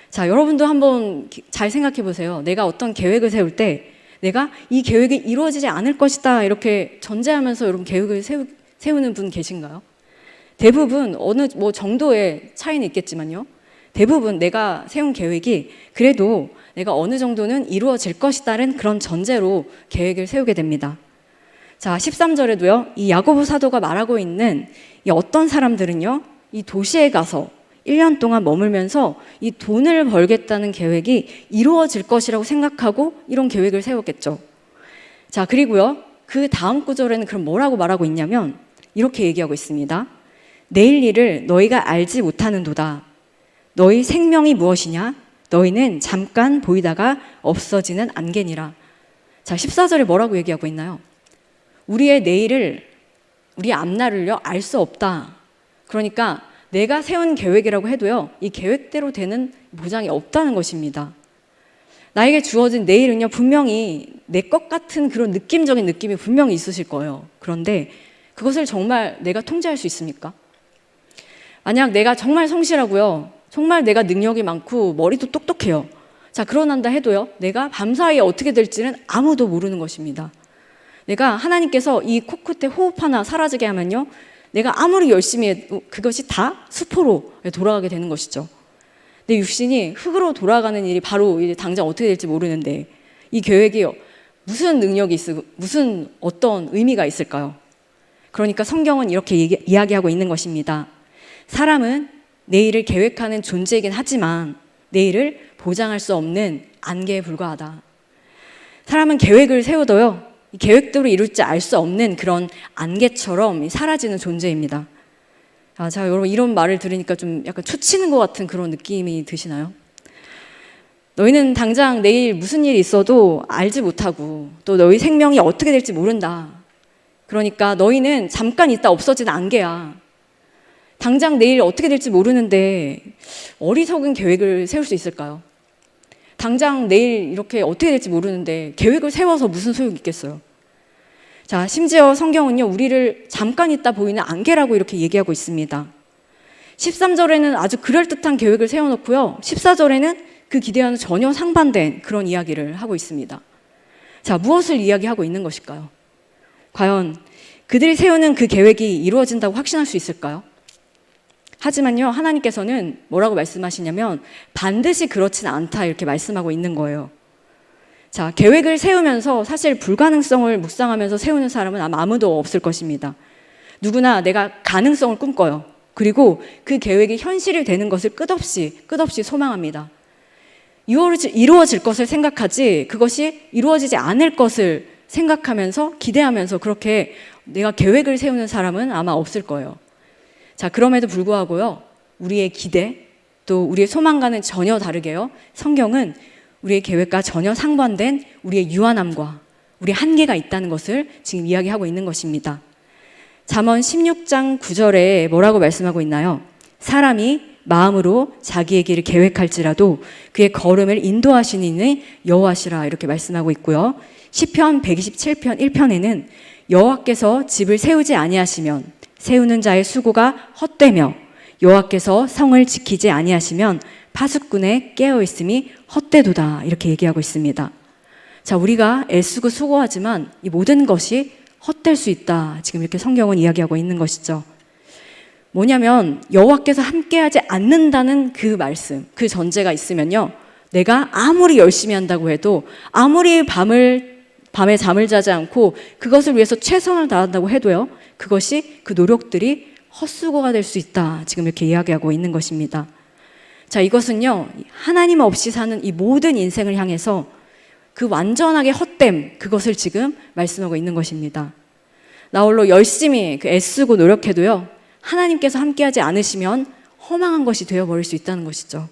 [SPEAKER 5] 자, 여러분도 한번 잘 생각해 보세요. 내가 어떤 계획을 세울 때 내가 이 계획이 이루어지지 않을 것이다 이렇게 전제하면서 여러분 계획을 세우는 분 계신가요? 대부분 어느 뭐 정도의 차이는 있겠지만요, 대부분 내가 세운 계획이 그래도 내가 어느 정도는 이루어질 것이다는 그런 전제로 계획을 세우게 됩니다. 자, 13절에도요, 이 야고보 사도가 말하고 있는 이 어떤 사람들은요, 이 도시에 가서 1년 동안 머물면서 이 돈을 벌겠다는 계획이 이루어질 것이라고 생각하고 이런 계획을 세웠겠죠. 자, 그리고요, 그 다음 구절에는 그럼 뭐라고 말하고 있냐면 이렇게 얘기하고 있습니다. 내일 일을 너희가 알지 못하는도다. 너희 생명이 무엇이냐? 너희는 잠깐 보이다가 없어지는 안개니라. 자, 14절에 뭐라고 얘기하고 있나요? 우리의 내일을, 우리의 앞날을요, 알 수 없다. 그러니까 내가 세운 계획이라고 해도요, 이 계획대로 되는 보장이 없다는 것입니다. 나에게 주어진 내일은요, 분명히 내 것 같은 그런 느낌적인 느낌이 분명히 있으실 거예요. 그런데 그것을 정말 내가 통제할 수 있습니까? 만약 내가 정말 성실하고요, 정말 내가 능력이 많고 머리도 똑똑해요. 자, 그러난다 해도요, 내가 밤사이에 어떻게 될지는 아무도 모르는 것입니다. 내가 하나님께서 이 코끝에 호흡 하나 사라지게 하면요, 내가 아무리 열심히 해도 그것이 다 수포로 돌아가게 되는 것이죠. 내 육신이 흙으로 돌아가는 일이 바로 이제 당장 어떻게 될지 모르는데, 이 계획이 무슨 능력이 있고 무슨 어떤 의미가 있을까요? 그러니까 성경은 이렇게 이야기하고 있는 것입니다. 사람은 내일을 계획하는 존재이긴 하지만 내일을 보장할 수 없는 안개에 불과하다. 사람은 계획을 세워도요, 이 계획대로 이룰지 알 수 없는 그런 안개처럼 사라지는 존재입니다. 자, 여러분, 이런 말을 들으니까 좀 약간 초치는 것 같은 그런 느낌이 드시나요? 너희는 당장 내일 무슨 일이 있어도 알지 못하고 또 너희 생명이 어떻게 될지 모른다. 그러니까 너희는 잠깐 있다 없어지는 안개야. 당장 내일 어떻게 될지 모르는데 어리석은 계획을 세울 수 있을까요? 당장 내일 이렇게 어떻게 될지 모르는데 계획을 세워서 무슨 소용이 있겠어요? 자, 심지어 성경은요, 우리를 잠깐 있다 보이는 안개라고 이렇게 얘기하고 있습니다. 13절에는 아주 그럴듯한 계획을 세워놓고요, 14절에는 그 기대와는 전혀 상반된 그런 이야기를 하고 있습니다. 자, 무엇을 이야기하고 있는 것일까요? 과연 그들이 세우는 그 계획이 이루어진다고 확신할 수 있을까요? 하지만요, 하나님께서는 뭐라고 말씀하시냐면 반드시 그렇지는 않다 이렇게 말씀하고 있는 거예요. 자, 계획을 세우면서 사실 불가능성을 묵상하면서 세우는 사람은 아마 아무도 없을 것입니다. 누구나 내가 가능성을 꿈꿔요. 그리고 그 계획이 현실이 되는 것을 끝없이 소망합니다. 이루어질 것을 생각하지 그것이 이루어지지 않을 것을 생각하면서 기대하면서 그렇게 내가 계획을 세우는 사람은 아마 없을 거예요. 자, 그럼에도 불구하고요, 우리의 기대 또 우리의 소망과는 전혀 다르게요, 성경은 우리의 계획과 전혀 상반된 우리의 유한함과 우리의 한계가 있다는 것을 지금 이야기하고 있는 것입니다. 잠언 16장 9절에 뭐라고 말씀하고 있나요? 사람이 마음으로 자기의 길을 계획할지라도 그의 걸음을 인도하시는 이는 여호와시라 이렇게 말씀하고 있고요. 시편 127편 1편에는 여호와께서 집을 세우지 아니하시면 세우는 자의 수고가 헛되며 여호와께서 성을 지키지 아니하시면 파수꾼의 깨어있음이 헛되도다 이렇게 얘기하고 있습니다. 자, 우리가 애쓰고 수고하지만 이 모든 것이 헛될 수 있다, 지금 이렇게 성경은 이야기하고 있는 것이죠. 뭐냐면 여호와께서 함께하지 않는다는 그 말씀, 그 전제가 있으면요, 내가 아무리 열심히 한다고 해도 아무리 밤에 잠을 자지 않고 그것을 위해서 최선을 다한다고 해도요, 그것이 그 노력들이 헛수고가 될 수 있다, 지금 이렇게 이야기하고 있는 것입니다. 자, 이것은요, 하나님 없이 사는 이 모든 인생을 향해서 그 완전하게 헛됨, 그것을 지금 말씀하고 있는 것입니다. 나 홀로 열심히 애쓰고 노력해도요, 하나님께서 함께하지 않으시면 허망한 것이 되어버릴 수 있다는 것이죠.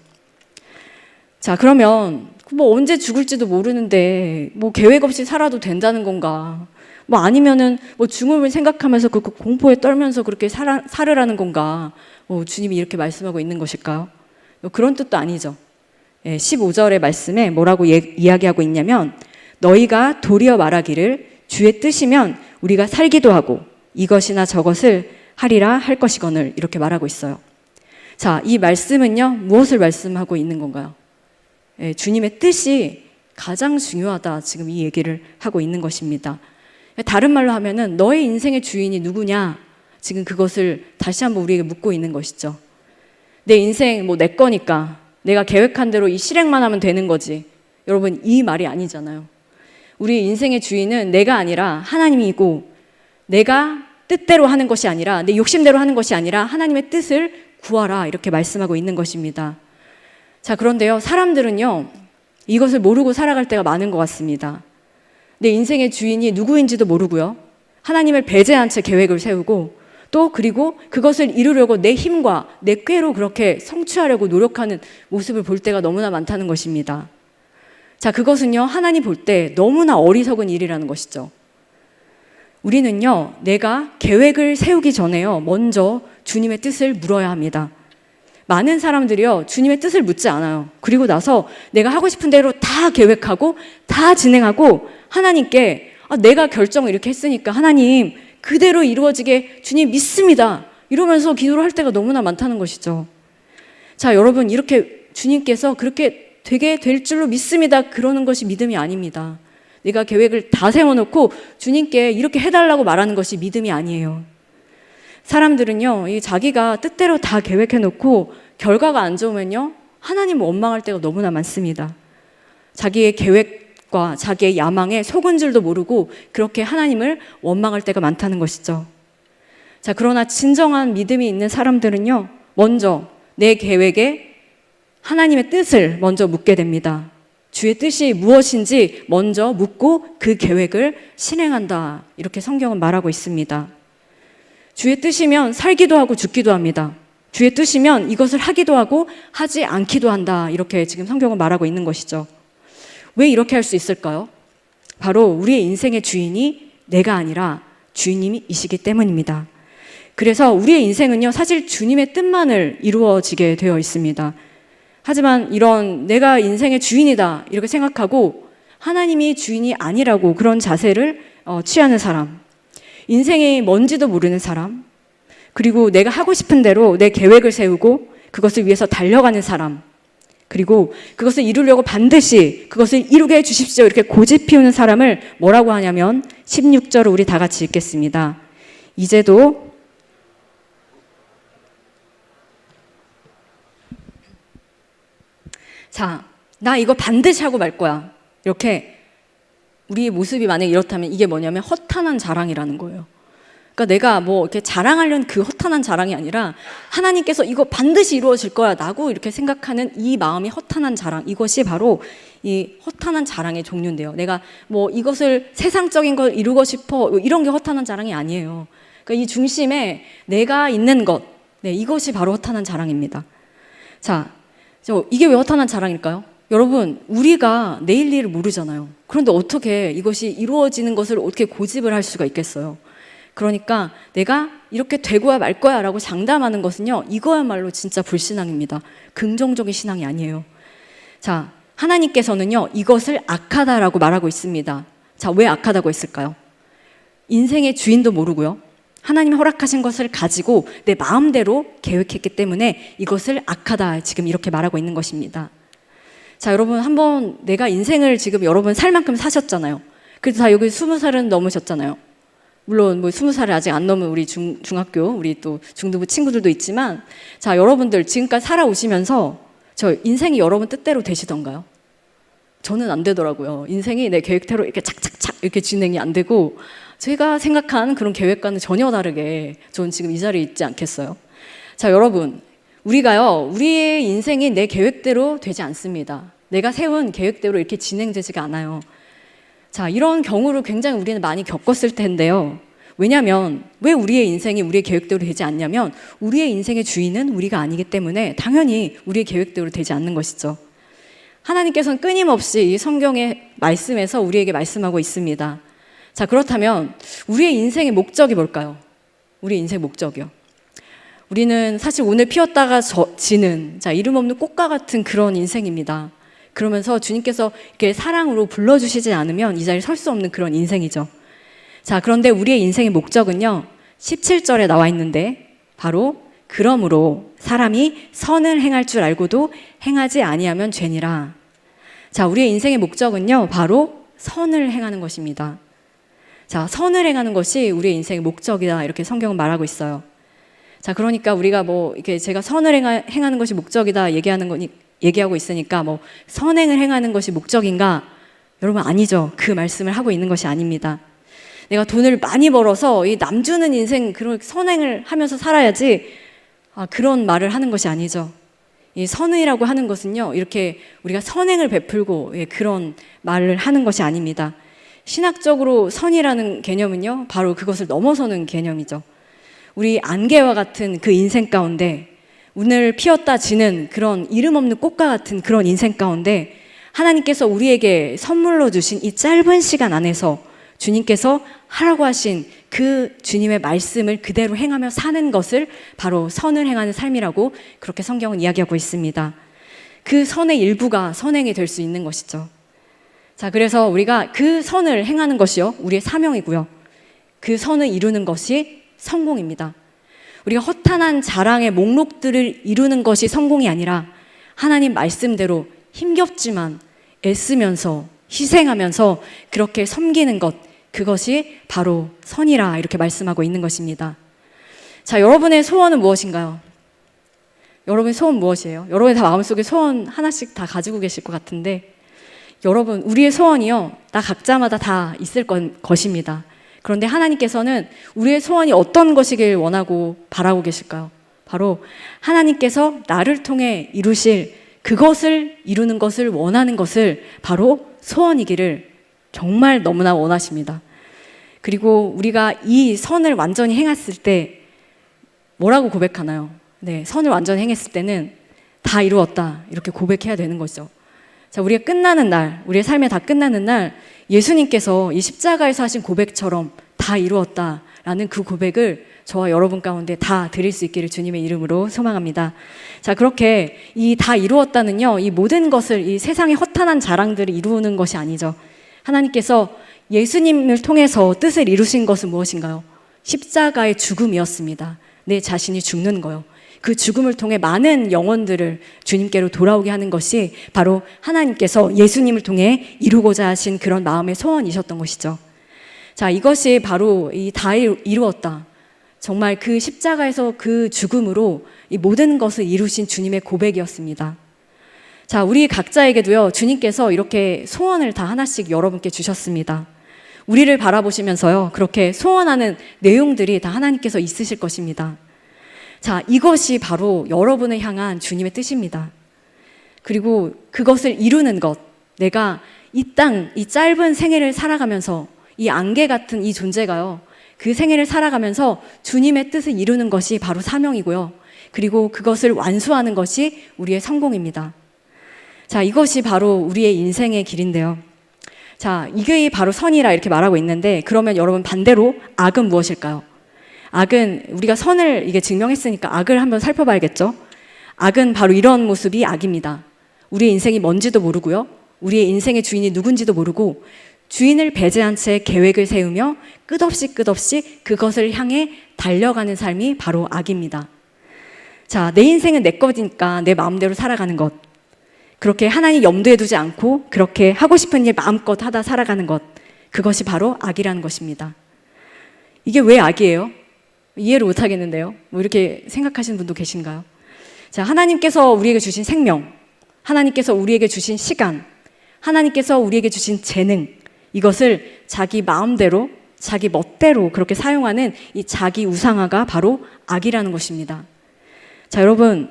[SPEAKER 5] 자, 그러면 뭐 언제 죽을지도 모르는데 뭐 계획 없이 살아도 된다는 건가? 뭐 아니면은 뭐 죽음을 생각하면서 그 공포에 떨면서 그렇게 살으라는 건가? 뭐 주님이 이렇게 말씀하고 있는 것일까요? 그런 뜻도 아니죠. 15절의 말씀에 뭐라고 이야기하고 있냐면 너희가 도리어 말하기를 주의 뜻이면 우리가 살기도 하고 이것이나 저것을 하리라 할 것이거늘 이렇게 말하고 있어요. 자, 이 말씀은요, 무엇을 말씀하고 있는 건가요? 주님의 뜻이 가장 중요하다, 지금 이 얘기를 하고 있는 것입니다. 다른 말로 하면은 너의 인생의 주인이 누구냐, 지금 그것을 다시 한번 우리에게 묻고 있는 것이죠. 내 인생 뭐 내 거니까 내가 계획한 대로 이 실행만 하면 되는 거지. 여러분, 이 말이 아니잖아요. 우리 인생의 주인은 내가 아니라 하나님이고, 내가 뜻대로 하는 것이 아니라, 내 욕심대로 하는 것이 아니라 하나님의 뜻을 구하라 이렇게 말씀하고 있는 것입니다. 자, 그런데요, 사람들은요, 이것을 모르고 살아갈 때가 많은 것 같습니다. 내 인생의 주인이 누구인지도 모르고요, 하나님을 배제한 채 계획을 세우고, 또 그리고 그것을 이루려고 내 힘과 내 꾀로 그렇게 성취하려고 노력하는 모습을 볼 때가 너무나 많다는 것입니다. 자, 그것은요, 하나님 볼 때 너무나 어리석은 일이라는 것이죠. 우리는요, 내가 계획을 세우기 전에요, 먼저 주님의 뜻을 물어야 합니다. 많은 사람들이요, 주님의 뜻을 묻지 않아요. 그리고 나서 내가 하고 싶은 대로 다 계획하고 다 진행하고 하나님께 내가 결정을 이렇게 했으니까 하나님 그대로 이루어지게 주님 믿습니다. 이러면서 기도를 할 때가 너무나 많다는 것이죠. 자, 여러분, 이렇게 주님께서 그렇게 되게 될 줄로 믿습니다. 그러는 것이 믿음이 아닙니다. 내가 계획을 다 세워놓고 주님께 이렇게 해달라고 말하는 것이 믿음이 아니에요. 사람들은요, 이 자기가 뜻대로 다 계획해놓고 결과가 안 좋으면요, 하나님을 원망할 때가 너무나 많습니다. 자기의 계획과 자기의 야망에 속은 줄도 모르고 그렇게 하나님을 원망할 때가 많다는 것이죠. 자, 그러나 진정한 믿음이 있는 사람들은요, 먼저 내 계획에 하나님의 뜻을 먼저 묻게 됩니다. 주의 뜻이 무엇인지 먼저 묻고 그 계획을 실행한다. 이렇게 성경은 말하고 있습니다. 주의 뜻이면 살기도 하고 죽기도 합니다. 주의 뜻이면 이것을 하기도 하고 하지 않기도 한다. 이렇게 지금 성경은 말하고 있는 것이죠. 왜 이렇게 할 수 있을까요? 바로 우리의 인생의 주인이 내가 아니라 주님이시기 때문입니다. 그래서 우리의 인생은요, 사실 주님의 뜻만을 이루어지게 되어 있습니다. 하지만 이런 내가 인생의 주인이다 이렇게 생각하고 하나님이 주인이 아니라고 그런 자세를 취하는 사람, 인생이 뭔지도 모르는 사람, 그리고 내가 하고 싶은 대로 내 계획을 세우고 그것을 위해서 달려가는 사람, 그리고 그것을 이루려고 반드시 그것을 이루게 해주십시오 이렇게 고집 피우는 사람을 뭐라고 하냐면 16절을 우리 다 같이 읽겠습니다. 이제도 자, 나 이거 반드시 하고 말 거야. 이렇게 우리의 모습이 만약에 이렇다면 이게 뭐냐면 허탄한 자랑이라는 거예요. 그러니까 내가 뭐 이렇게 자랑하려는 그 허탄한 자랑이 아니라 하나님께서 이거 반드시 이루어질 거야 라고 이렇게 생각하는 이 마음이 허탄한 자랑, 이것이 바로 이 허탄한 자랑의 종류인데요. 내가 뭐 이것을 세상적인 걸 이루고 싶어 이런 게 허탄한 자랑이 아니에요. 그러니까 이 중심에 내가 있는 것, 네, 이것이 바로 허탄한 자랑입니다. 자, 이게 왜 허탄한 자랑일까요? 여러분, 우리가 내일 일을 모르잖아요. 그런데 어떻게 이것이 이루어지는 것을 어떻게 고집을 할 수가 있겠어요? 그러니까 내가 이렇게 되고야 말 거야 라고 장담하는 것은요, 이거야말로 진짜 불신앙입니다. 긍정적인 신앙이 아니에요. 자, 하나님께서는요, 이것을 악하다라고 말하고 있습니다. 자, 왜 악하다고 했을까요? 인생의 주인도 모르고요, 하나님이 허락하신 것을 가지고 내 마음대로 계획했기 때문에 이것을 악하다 지금 이렇게 말하고 있는 것입니다. 자, 여러분, 한번 내가 인생을 지금 여러분 살 만큼 사셨잖아요. 그래도 다 여기 20살은 넘으셨잖아요. 물론 뭐 20살을 아직 안 넘은 우리 중학교 우리 또 중등부 친구들도 있지만, 자, 여러분들 지금까지 살아오시면서 저 인생이 여러분 뜻대로 되시던가요? 저는 안 되더라고요. 인생이 내 계획대로 이렇게 착착착 이렇게 진행이 안 되고 제가 생각한 그런 계획과는 전혀 다르게 저는 지금 이 자리에 있지 않겠어요? 자, 여러분, 우리가요, 우리의 인생이 내 계획대로 되지 않습니다. 내가 세운 계획대로 이렇게 진행되지가 않아요. 자, 이런 경우를 굉장히 우리는 많이 겪었을 텐데요. 왜냐하면 왜 우리의 인생이 우리의 계획대로 되지 않냐면 우리의 인생의 주인은 우리가 아니기 때문에 당연히 우리의 계획대로 되지 않는 것이죠. 하나님께서는 끊임없이 이 성경의 말씀에서 우리에게 말씀하고 있습니다. 자, 그렇다면 우리의 인생의 목적이 뭘까요? 우리의 인생의 목적이요. 우리는 사실 오늘 피었다가 지는, 자, 이름 없는 꽃과 같은 그런 인생입니다. 그러면서 주님께서 이렇게 사랑으로 불러주시지 않으면 이 자리에 설 수 없는 그런 인생이죠. 자, 그런데 우리의 인생의 목적은요, 17절에 나와 있는데 바로 그러므로 사람이 선을 행할 줄 알고도 행하지 아니하면 죄니라. 자, 우리의 인생의 목적은요, 바로 선을 행하는 것입니다. 자, 선을 행하는 것이 우리의 인생의 목적이다 이렇게 성경은 말하고 있어요. 자, 그러니까 우리가 뭐 이렇게 제가 선을 행하는 것이 목적이다 얘기하고 있으니까 뭐 선행을 행하는 것이 목적인가? 여러분, 아니죠. 그 말씀을 하고 있는 것이 아닙니다. 내가 돈을 많이 벌어서 이 남주는 인생 그런 선행을 하면서 살아야지, 그런 말을 하는 것이 아니죠. 이 선의라고 하는 것은요, 이렇게 우리가 선행을 베풀고 그런 말을 하는 것이 아닙니다. 신학적으로 선이라는 개념은요, 바로 그것을 넘어서는 개념이죠. 우리 안개와 같은 그 인생 가운데 오늘 피었다 지는 그런 이름 없는 꽃과 같은 그런 인생 가운데 하나님께서 우리에게 선물로 주신 이 짧은 시간 안에서 주님께서 하라고 하신 그 주님의 말씀을 그대로 행하며 사는 것을 바로 선을 행하는 삶이라고 그렇게 성경은 이야기하고 있습니다. 그 선의 일부가 선행이 될 수 있는 것이죠. 자, 그래서 우리가 그 선을 행하는 것이요, 우리의 사명이고요. 그 선을 이루는 것이 성공입니다. 우리가 허탄한 자랑의 목록들을 이루는 것이 성공이 아니라 하나님 말씀대로 힘겹지만 애쓰면서 희생하면서 그렇게 섬기는 것, 그것이 바로 선이라 이렇게 말씀하고 있는 것입니다. 자, 여러분의 소원은 무엇인가요? 여러분의 소원 무엇이에요? 여러분이 다 마음속에 소원 하나씩 다 가지고 계실 것 같은데, 여러분, 우리의 소원이요, 다 각자마다 다 있을 것입니다. 그런데 하나님께서는 우리의 소원이 어떤 것이길 원하고 바라고 계실까요? 바로 하나님께서 나를 통해 이루실 그것을 이루는 것을 원하는 것을 바로 소원이기를 정말 너무나 원하십니다. 그리고 우리가 이 선을 완전히 행했을 때 뭐라고 고백하나요? 네, 선을 완전히 행했을 때는 다 이루었다 이렇게 고백해야 되는 거죠. 자, 우리가 끝나는 날, 우리의 삶에 다 끝나는 날 예수님께서 이 십자가에서 하신 고백처럼 다 이루었다라는 그 고백을 저와 여러분 가운데 다 드릴 수 있기를 주님의 이름으로 소망합니다. 자, 그렇게 이 다 이루었다는요, 이 모든 것을 이 세상의 허탄한 자랑들을 이루는 것이 아니죠. 하나님께서 예수님을 통해서 뜻을 이루신 것은 무엇인가요? 십자가의 죽음이었습니다. 내 자신이 죽는 거요. 그 죽음을 통해 많은 영혼들을 주님께로 돌아오게 하는 것이 바로 하나님께서 예수님을 통해 이루고자 하신 그런 마음의 소원이셨던 것이죠. 자, 이것이 바로 이 다 이루었다. 정말 그 십자가에서 그 죽음으로 이 모든 것을 이루신 주님의 고백이었습니다. 자, 우리 각자에게도요, 주님께서 이렇게 소원을 다 하나씩 여러분께 주셨습니다. 우리를 바라보시면서요, 그렇게 소원하는 내용들이 다 하나님께서 있으실 것입니다. 자, 이것이 바로 여러분을 향한 주님의 뜻입니다. 그리고 그것을 이루는 것, 내가 이 땅, 이 짧은 생애를 살아가면서 이 안개 같은 이 존재가요, 그 생애를 살아가면서 주님의 뜻을 이루는 것이 바로 사명이고요. 그리고 그것을 완수하는 것이 우리의 성공입니다. 자, 이것이 바로 우리의 인생의 길인데요. 자, 이게 바로 선이라 이렇게 말하고 있는데, 그러면 여러분 반대로 악은 무엇일까요? 악은, 우리가 선을 이게 증명했으니까 악을 한번 살펴봐야겠죠? 악은 바로 이런 모습이 악입니다. 우리의 인생이 뭔지도 모르고요. 우리의 인생의 주인이 누군지도 모르고 주인을 배제한 채 계획을 세우며 끝없이 그것을 향해 달려가는 삶이 바로 악입니다. 자, 내 인생은 내 거니까 내 마음대로 살아가는 것. 그렇게 하나님 염두에 두지 않고 그렇게 하고 싶은 일 마음껏 하다 살아가는 것. 그것이 바로 악이라는 것입니다. 이게 왜 악이에요? 이해를 못 하겠는데요. 뭐 이렇게 생각하시는 분도 계신가요? 자, 하나님께서 우리에게 주신 생명, 하나님께서 우리에게 주신 시간, 하나님께서 우리에게 주신 재능, 이것을 자기 마음대로, 자기 멋대로 그렇게 사용하는 이 자기 우상화가 바로 악이라는 것입니다. 자, 여러분,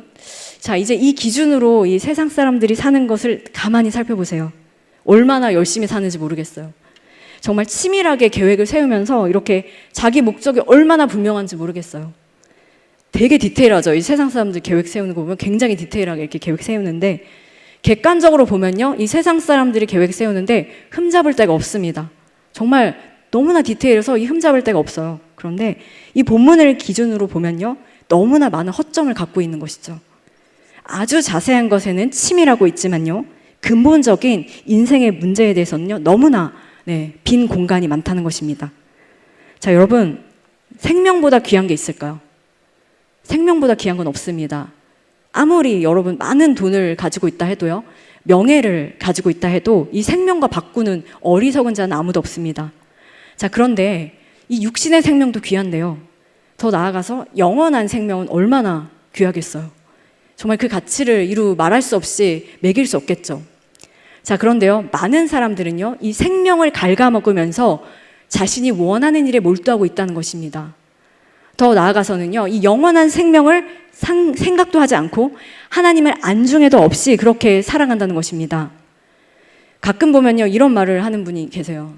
[SPEAKER 5] 자, 이제 이 기준으로 이 세상 사람들이 사는 것을 가만히 살펴보세요. 얼마나 열심히 사는지 모르겠어요. 정말 치밀하게 계획을 세우면서 이렇게 자기 목적이 얼마나 분명한지 모르겠어요. 되게 디테일하죠. 이 세상 사람들 계획 세우는 거 보면 굉장히 디테일하게 이렇게 계획 세우는데, 객관적으로 보면요, 이 세상 사람들이 계획 세우는데 흠잡을 데가 없습니다. 정말 너무나 디테일해서 이 흠잡을 데가 없어요. 그런데 이 본문을 기준으로 보면요, 너무나 많은 허점을 갖고 있는 것이죠. 아주 자세한 것에는 치밀하고 있지만요, 근본적인 인생의 문제에 대해서는요, 너무나 빈 공간이 많다는 것입니다. 자, 여러분, 생명보다 귀한 게 있을까요? 생명보다 귀한 건 없습니다. 아무리 여러분 많은 돈을 가지고 있다 해도요, 명예를 가지고 있다 해도 이 생명과 바꾸는 어리석은 자는 아무도 없습니다. 자, 그런데 이 육신의 생명도 귀한데요, 더 나아가서 영원한 생명은 얼마나 귀하겠어요. 정말 그 가치를 이루 말할 수 없이 매길 수 없겠죠. 자, 그런데요, 많은 사람들은요, 이 생명을 갉아먹으면서 자신이 원하는 일에 몰두하고 있다는 것입니다. 더 나아가서는요, 이 영원한 생명을 생각도 하지 않고 하나님을 안중에도 없이 그렇게 살아간다는 것입니다. 가끔 보면요, 이런 말을 하는 분이 계세요.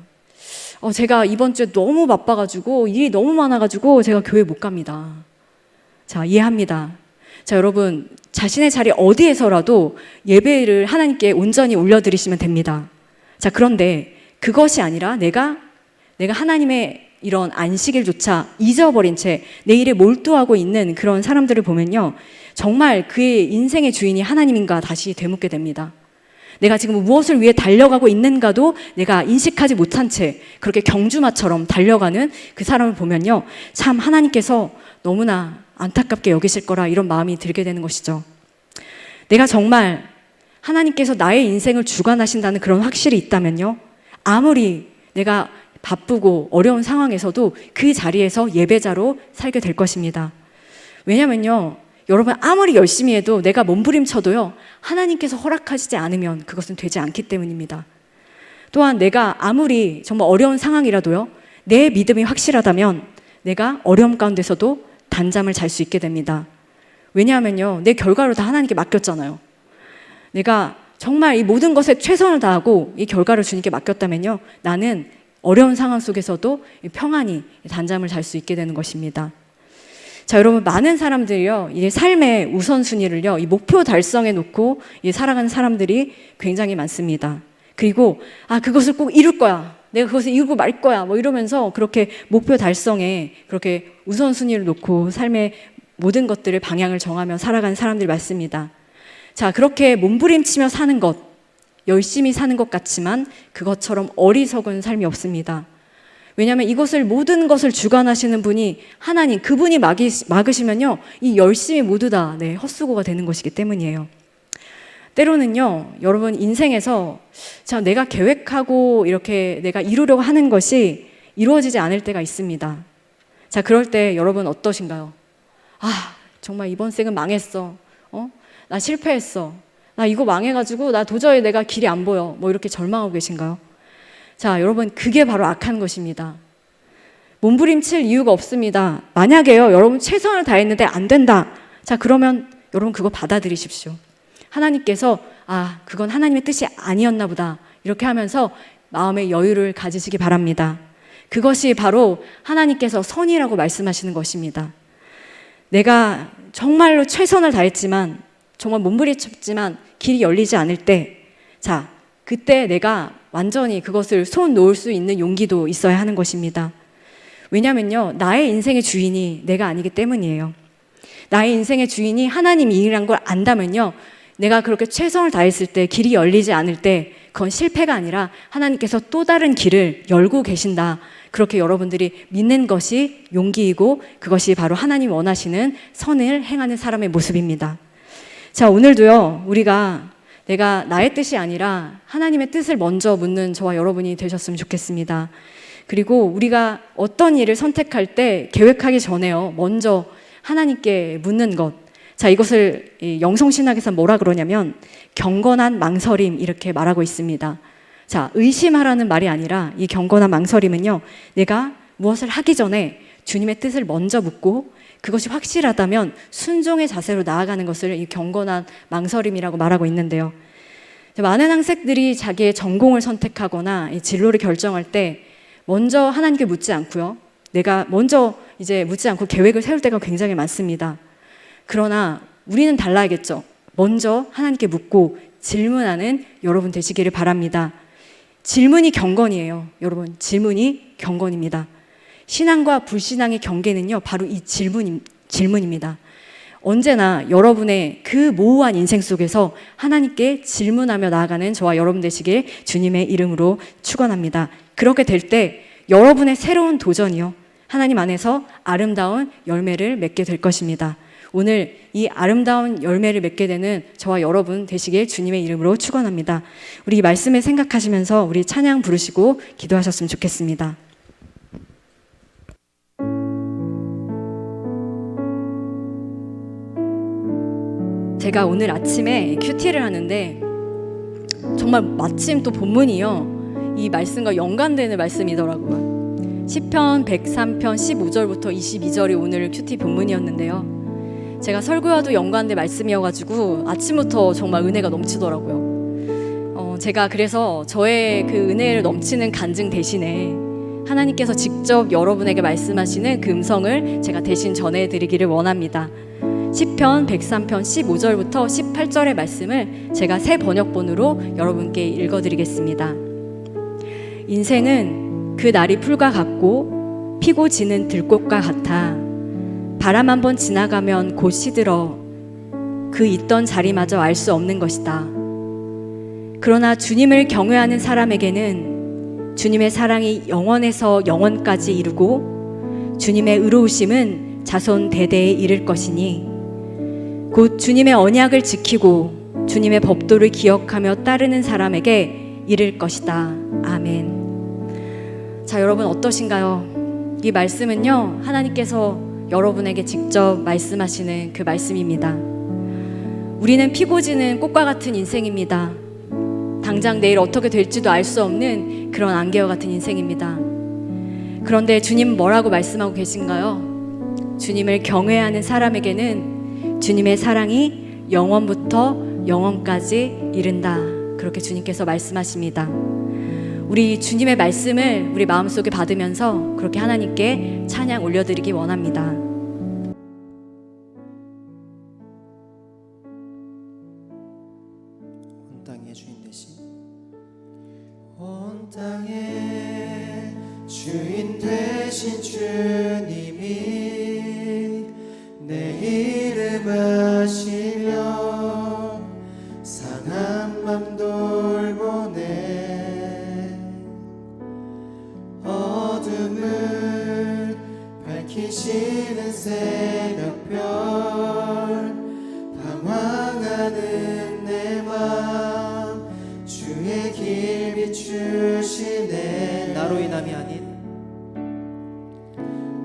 [SPEAKER 5] 제가 이번 주에 너무 바빠가지고 일이 너무 많아가지고 제가 교회 못 갑니다. 자, 이해합니다. 자, 여러분, 자신의 자리 어디에서라도 예배를 하나님께 온전히 올려드리시면 됩니다. 자, 그런데 그것이 아니라 내가 하나님의 이런 안식일조차 잊어버린 채 내일에 몰두하고 있는 그런 사람들을 보면요, 정말 그의 인생의 주인이 하나님인가 다시 되묻게 됩니다. 내가 지금 무엇을 위해 달려가고 있는가도 내가 인식하지 못한 채 그렇게 경주마처럼 달려가는 그 사람을 보면요, 참 하나님께서 너무나 안타깝게 여기실 거라 이런 마음이 들게 되는 것이죠. 내가 정말 하나님께서 나의 인생을 주관하신다는 그런 확실이 있다면요, 아무리 내가 바쁘고 어려운 상황에서도 그 자리에서 예배자로 살게 될 것입니다. 왜냐면요, 여러분 아무리 열심히 해도 내가 몸부림쳐도요, 하나님께서 허락하시지 않으면 그것은 되지 않기 때문입니다. 또한 내가 아무리 정말 어려운 상황이라도요, 내 믿음이 확실하다면 내가 어려움 가운데서도 단잠을 잘 수 있게 됩니다. 왜냐하면요, 내 결과를 다 하나님께 맡겼잖아요. 내가 정말 이 모든 것에 최선을 다하고 이 결과를 주님께 맡겼다면요, 나는 어려운 상황 속에서도 평안히 단잠을 잘 수 있게 되는 것입니다. 자, 여러분, 많은 사람들이요, 이 삶의 우선순위를요, 이 목표 달성해 놓고 살아가는 사람들이 굉장히 많습니다. 그리고 그것을 꼭 이룰 거야, 내가 그것을 이루고 말 거야, 뭐 이러면서 그렇게 목표 달성에 그렇게 우선순위를 놓고 삶의 모든 것들을 방향을 정하며 살아가는 사람들이 많습니다. 자, 그렇게 몸부림치며 사는 것, 열심히 사는 것 같지만 그것처럼 어리석은 삶이 없습니다. 왜냐하면 이것을 모든 것을 주관하시는 분이 하나님, 그분이 막으시면요, 이 열심히 모두 다 헛수고가 되는 것이기 때문이에요. 때로는요, 여러분 인생에서 자, 내가 계획하고 이렇게 내가 이루려고 하는 것이 이루어지지 않을 때가 있습니다. 자, 그럴 때 여러분 어떠신가요? 정말 이번 생은 망했어. 나 실패했어. 나 이거 망해가지고 나 도저히 내가 길이 안 보여. 뭐 이렇게 절망하고 계신가요? 자, 여러분, 그게 바로 악한 것입니다. 몸부림칠 이유가 없습니다. 만약에요, 여러분 최선을 다했는데 안 된다. 자, 그러면 여러분 그거 받아들이십시오. 하나님께서 그건 하나님의 뜻이 아니었나 보다, 이렇게 하면서 마음의 여유를 가지시기 바랍니다. 그것이 바로 하나님께서 선이라고 말씀하시는 것입니다. 내가 정말로 최선을 다했지만, 정말 몸부림쳤지만 길이 열리지 않을 때, 자, 그때 내가 완전히 그것을 손 놓을 수 있는 용기도 있어야 하는 것입니다. 왜냐면요, 나의 인생의 주인이 내가 아니기 때문이에요. 나의 인생의 주인이 하나님이라는 걸 안다면요, 내가 그렇게 최선을 다했을 때 길이 열리지 않을 때 그건 실패가 아니라 하나님께서 또 다른 길을 열고 계신다, 그렇게 여러분들이 믿는 것이 용기이고 그것이 바로 하나님 원하시는 선을 행하는 사람의 모습입니다. 자, 오늘도요, 우리가 내가 나의 뜻이 아니라 하나님의 뜻을 먼저 묻는 저와 여러분이 되셨으면 좋겠습니다. 그리고 우리가 어떤 일을 선택할 때 계획하기 전에요, 먼저 하나님께 묻는 것. 자, 이것을 영성신학에서 뭐라 그러냐면 경건한 망설임, 이렇게 말하고 있습니다. 자, 의심하라는 말이 아니라 이 경건한 망설임은요, 내가 무엇을 하기 전에 주님의 뜻을 먼저 묻고 그것이 확실하다면 순종의 자세로 나아가는 것을 이 경건한 망설임이라고 말하고 있는데요. 많은 학생들이 자기의 전공을 선택하거나 이 진로를 결정할 때 먼저 하나님께 묻지 않고요, 내가 먼저 묻지 않고 계획을 세울 때가 굉장히 많습니다. 그러나 우리는 달라야겠죠. 먼저 하나님께 묻고 질문하는 여러분 되시기를 바랍니다. 질문이 경건이에요. 여러분, 질문이 경건입니다. 신앙과 불신앙의 경계는요, 바로 이 질문입니다. 언제나 여러분의 그 모호한 인생 속에서 하나님께 질문하며 나아가는 저와 여러분 되시길 주님의 이름으로 축원합니다. 그렇게 될 때 여러분의 새로운 도전이요, 하나님 안에서 아름다운 열매를 맺게 될 것입니다. 오늘 이 아름다운 열매를 맺게 되는 저와 여러분 되시길 주님의 이름으로 축원합니다. 우리 이 말씀을 생각하시면서 우리 찬양 부르시고 기도하셨으면 좋겠습니다. 제가 오늘 아침에 큐티를 하는데 정말 마침 또 본문이요, 이 말씀과 연관되는 말씀이더라고요. 시편 103편 15절부터 22절이 오늘 큐티 본문이었는데요. 제가 설교와도 연관된 말씀이어가지고 아침부터 정말 은혜가 넘치더라고요. 제가 그래서 저의 그 은혜를 넘치는 간증 대신에 하나님께서 직접 여러분에게 말씀하시는 그 음성을 제가 대신 전해드리기를 원합니다. 시편 103편 15절부터 18절의 말씀을 제가 새 번역본으로 여러분께 읽어드리겠습니다. 인생은 그 날이 풀과 같고 피고 지는 들꽃과 같아 바람 한 번 지나가면 곧 시들어 그 있던 자리마저 알 수 없는 것이다. 그러나 주님을 경외하는 사람에게는 주님의 사랑이 영원에서 영원까지 이루고 주님의 의로우심은 자손 대대에 이를 것이니 곧 주님의 언약을 지키고 주님의 법도를 기억하며 따르는 사람에게 이를 것이다. 아멘. 자, 여러분 어떠신가요? 이 말씀은요, 하나님께서 여러분에게 직접 말씀하시는 그 말씀입니다. 우리는 피고 지는 꽃과 같은 인생입니다. 당장 내일 어떻게 될지도 알 수 없는 그런 안개와 같은 인생입니다. 그런데 주님 뭐라고 말씀하고 계신가요? 주님을 경외하는 사람에게는 주님의 사랑이 영원부터 영원까지 이른다. 그렇게 주님께서 말씀하십니다. 우리 주님의 말씀을 우리 마음속에 받으면서 그렇게 하나님께 찬양 올려드리기 원합니다.
[SPEAKER 1] 온 땅의 주인 되신
[SPEAKER 2] 온 땅의 주인 되신 주님이 내 이름 아시며 상한 맘 돌보네. 어둠을 밝히시는 새벽별 방황하는 내 맘 주의 길 비추시네.
[SPEAKER 1] 나로 인함이 아닌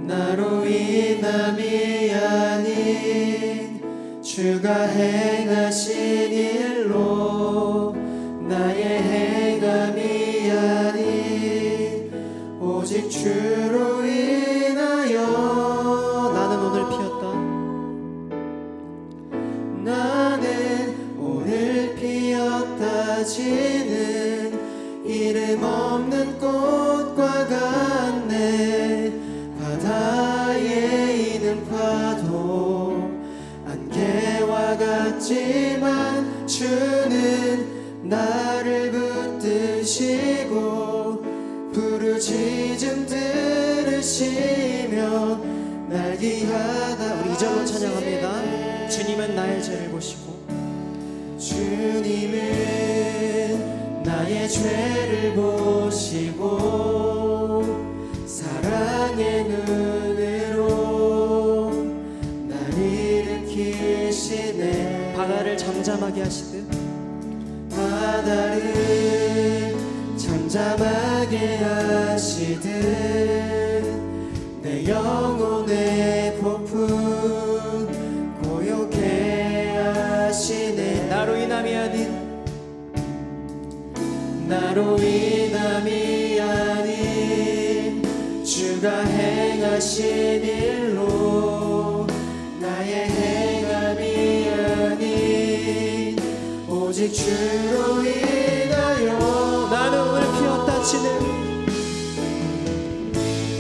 [SPEAKER 2] 나로 인함이 아닌 주가 행하신 일로 나의 행함이 아닌 오직 주로 인하여
[SPEAKER 1] 나는 오늘 피었다.
[SPEAKER 2] 나는 오늘 피었다 지는 이름 없는 꽃과 같네. 바다에 있는 파도 안개와 같지만 주는 나를 붙드시고 부르짖음 들으시며 날 기하다.
[SPEAKER 1] 우리 2절로 찬양합니다. 주님은 나의 죄를 보시고
[SPEAKER 2] 주님은 나의 죄를 보시고 사랑의 눈으로 날 일으키시네.
[SPEAKER 1] 바다를 잠잠하게 하시듯
[SPEAKER 2] 바다를 잠잠하게 하시듯 내 영혼의 폭풍 고요케 하시네.
[SPEAKER 1] 나로 인함이 아닌
[SPEAKER 2] 나로 인함이 아닌 주가 행하신 일로 나의 행함이 아닌 오직 주로 인하여
[SPEAKER 1] 나는 오늘 피었다 치는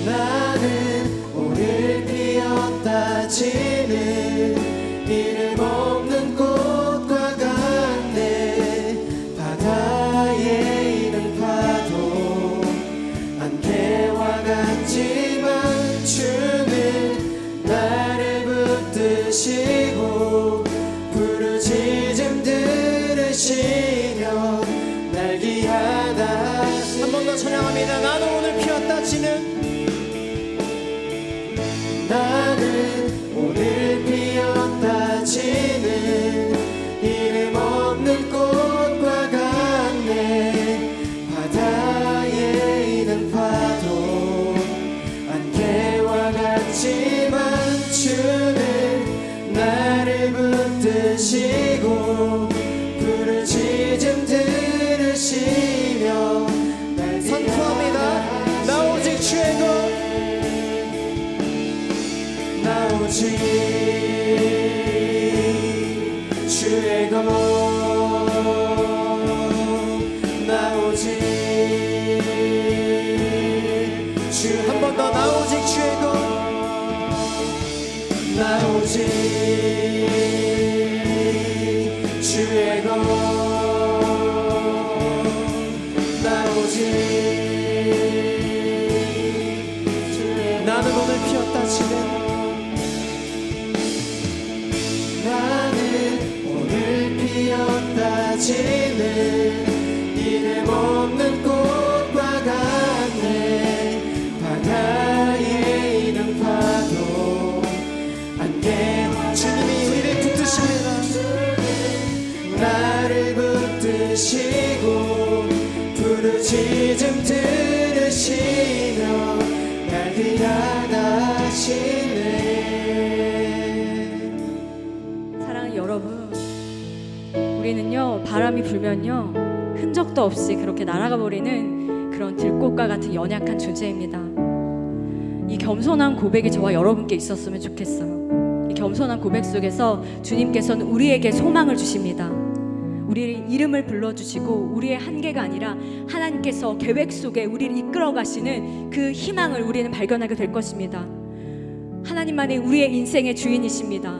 [SPEAKER 2] 나는 오늘 피었다 지는 이름 없는 꽃과 같네. 바다에 있는 파도 안개와 같지만 주는 나를 붙드시고 부르짖음 들으시며 날 기하다.
[SPEAKER 1] 한 번 더 찬양합니다. 나는 오늘 피었다 치는
[SPEAKER 2] 나는 오늘 피었다 지는 이름 없는 꽃과 같네. 바다에 있는 파도 않으시고 부르짖음 들으시며 날 귀하다시네.
[SPEAKER 5] 사랑하는 여러분, 우리는요 바람이 불면요 흔적도 없이 그렇게 날아가 버리는 그런 들꽃과 같은 연약한 존재입니다. 이 겸손한 고백이 저와 여러분께 있었으면 좋겠어요. 이 겸손한 고백 속에서 주님께서는 우리에게 소망을 주십니다. 우리의 이름을 불러주시고 우리의 한계가 아니라 하나님께서 계획 속에 우리를 이끌어 가시는 그 희망을 우리는 발견하게 될 것입니다. 하나님만이 우리의 인생의 주인이십니다.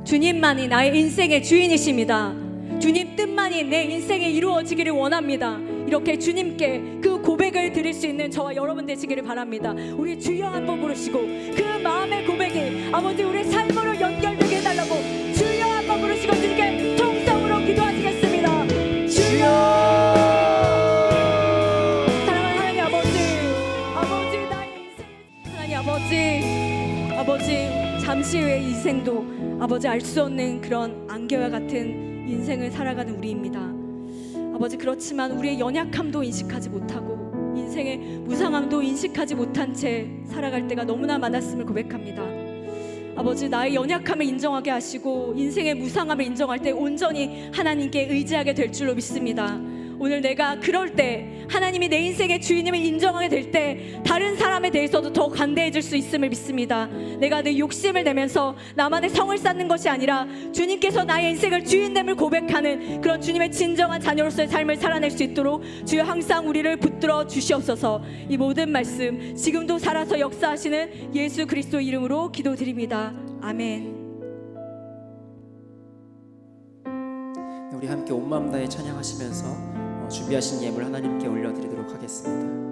[SPEAKER 5] 주님만이 나의 인생의 주인이십니다. 주님 뜻만이 내 인생에 이루어지기를 원합니다. 이렇게 주님께 그 고백을 드릴 수 있는 저와 여러분 되시기를 바랍니다. 우리 주여 한번 부르시고 그 마음의 고백이 아버지 우리 삶으로 연결되게 해달라고 주여 한번 부르시고 주님께 통성으로 기도하시겠습니다. 주여. 사랑하는 하나님 아버지, 아버지 나의 인생, 하나님 아버지 잠시 후의 인생도 아버지 알 수 없는 그런 안개와 같은 인생을 살아가는 우리입니다. 아버지 그렇지만 우리의 연약함도 인식하지 못하고 인생의 무상함도 인식하지 못한 채 살아갈 때가 너무나 많았음을 고백합니다. 아버지 나의 연약함을 인정하게 하시고 인생의 무상함을 인정할 때 온전히 하나님께 의지하게 될 줄로 믿습니다. 오늘 내가 그럴 때 하나님이 내 인생의 주인임을 인정하게 될 때 다른 사람에 대해서도 더 관대해질 수 있음을 믿습니다. 내가 내 욕심을 내면서 나만의 성을 쌓는 것이 아니라 주님께서 나의 인생을 주인됨을 고백하는 그런 주님의 진정한 자녀로서의 삶을 살아낼 수 있도록 주여 항상 우리를 붙들어 주시옵소서. 이 모든 말씀 지금도 살아서 역사하시는 예수 그리스도 이름으로 기도드립니다. 아멘.
[SPEAKER 1] 우리 함께 온 마음 다해 찬양하시면서 준비하신 예물 하나님께 올려드리도록 하겠습니다.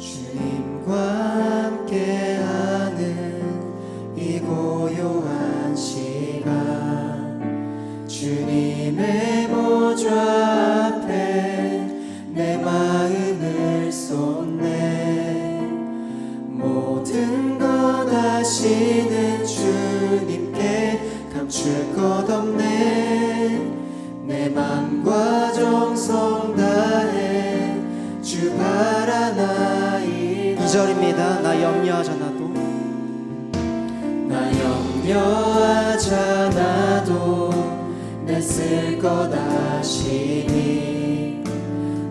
[SPEAKER 1] 주님과 함께하는
[SPEAKER 2] 이 고요한 시간 주님의 보좌 앞에 내 마음을 쏟네. 모든 것 아시는 주님께 감출 것 없네. 내 맘과 정성 다해 주 바라나이다.
[SPEAKER 1] 2절입니다. 나 염려하잖아도
[SPEAKER 2] 나 염려하잖아도 내 쓸 것 아시니.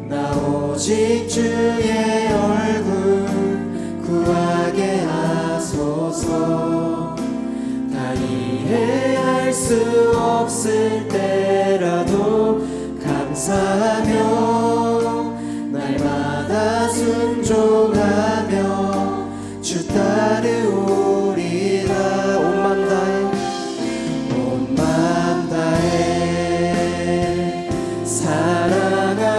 [SPEAKER 2] 나 오직 주의 얼굴 구하게 하소서. 다 이해할 수 없을 때라도 감사하며 날마다 순종하며 주 따르오리라. 온 맘 다해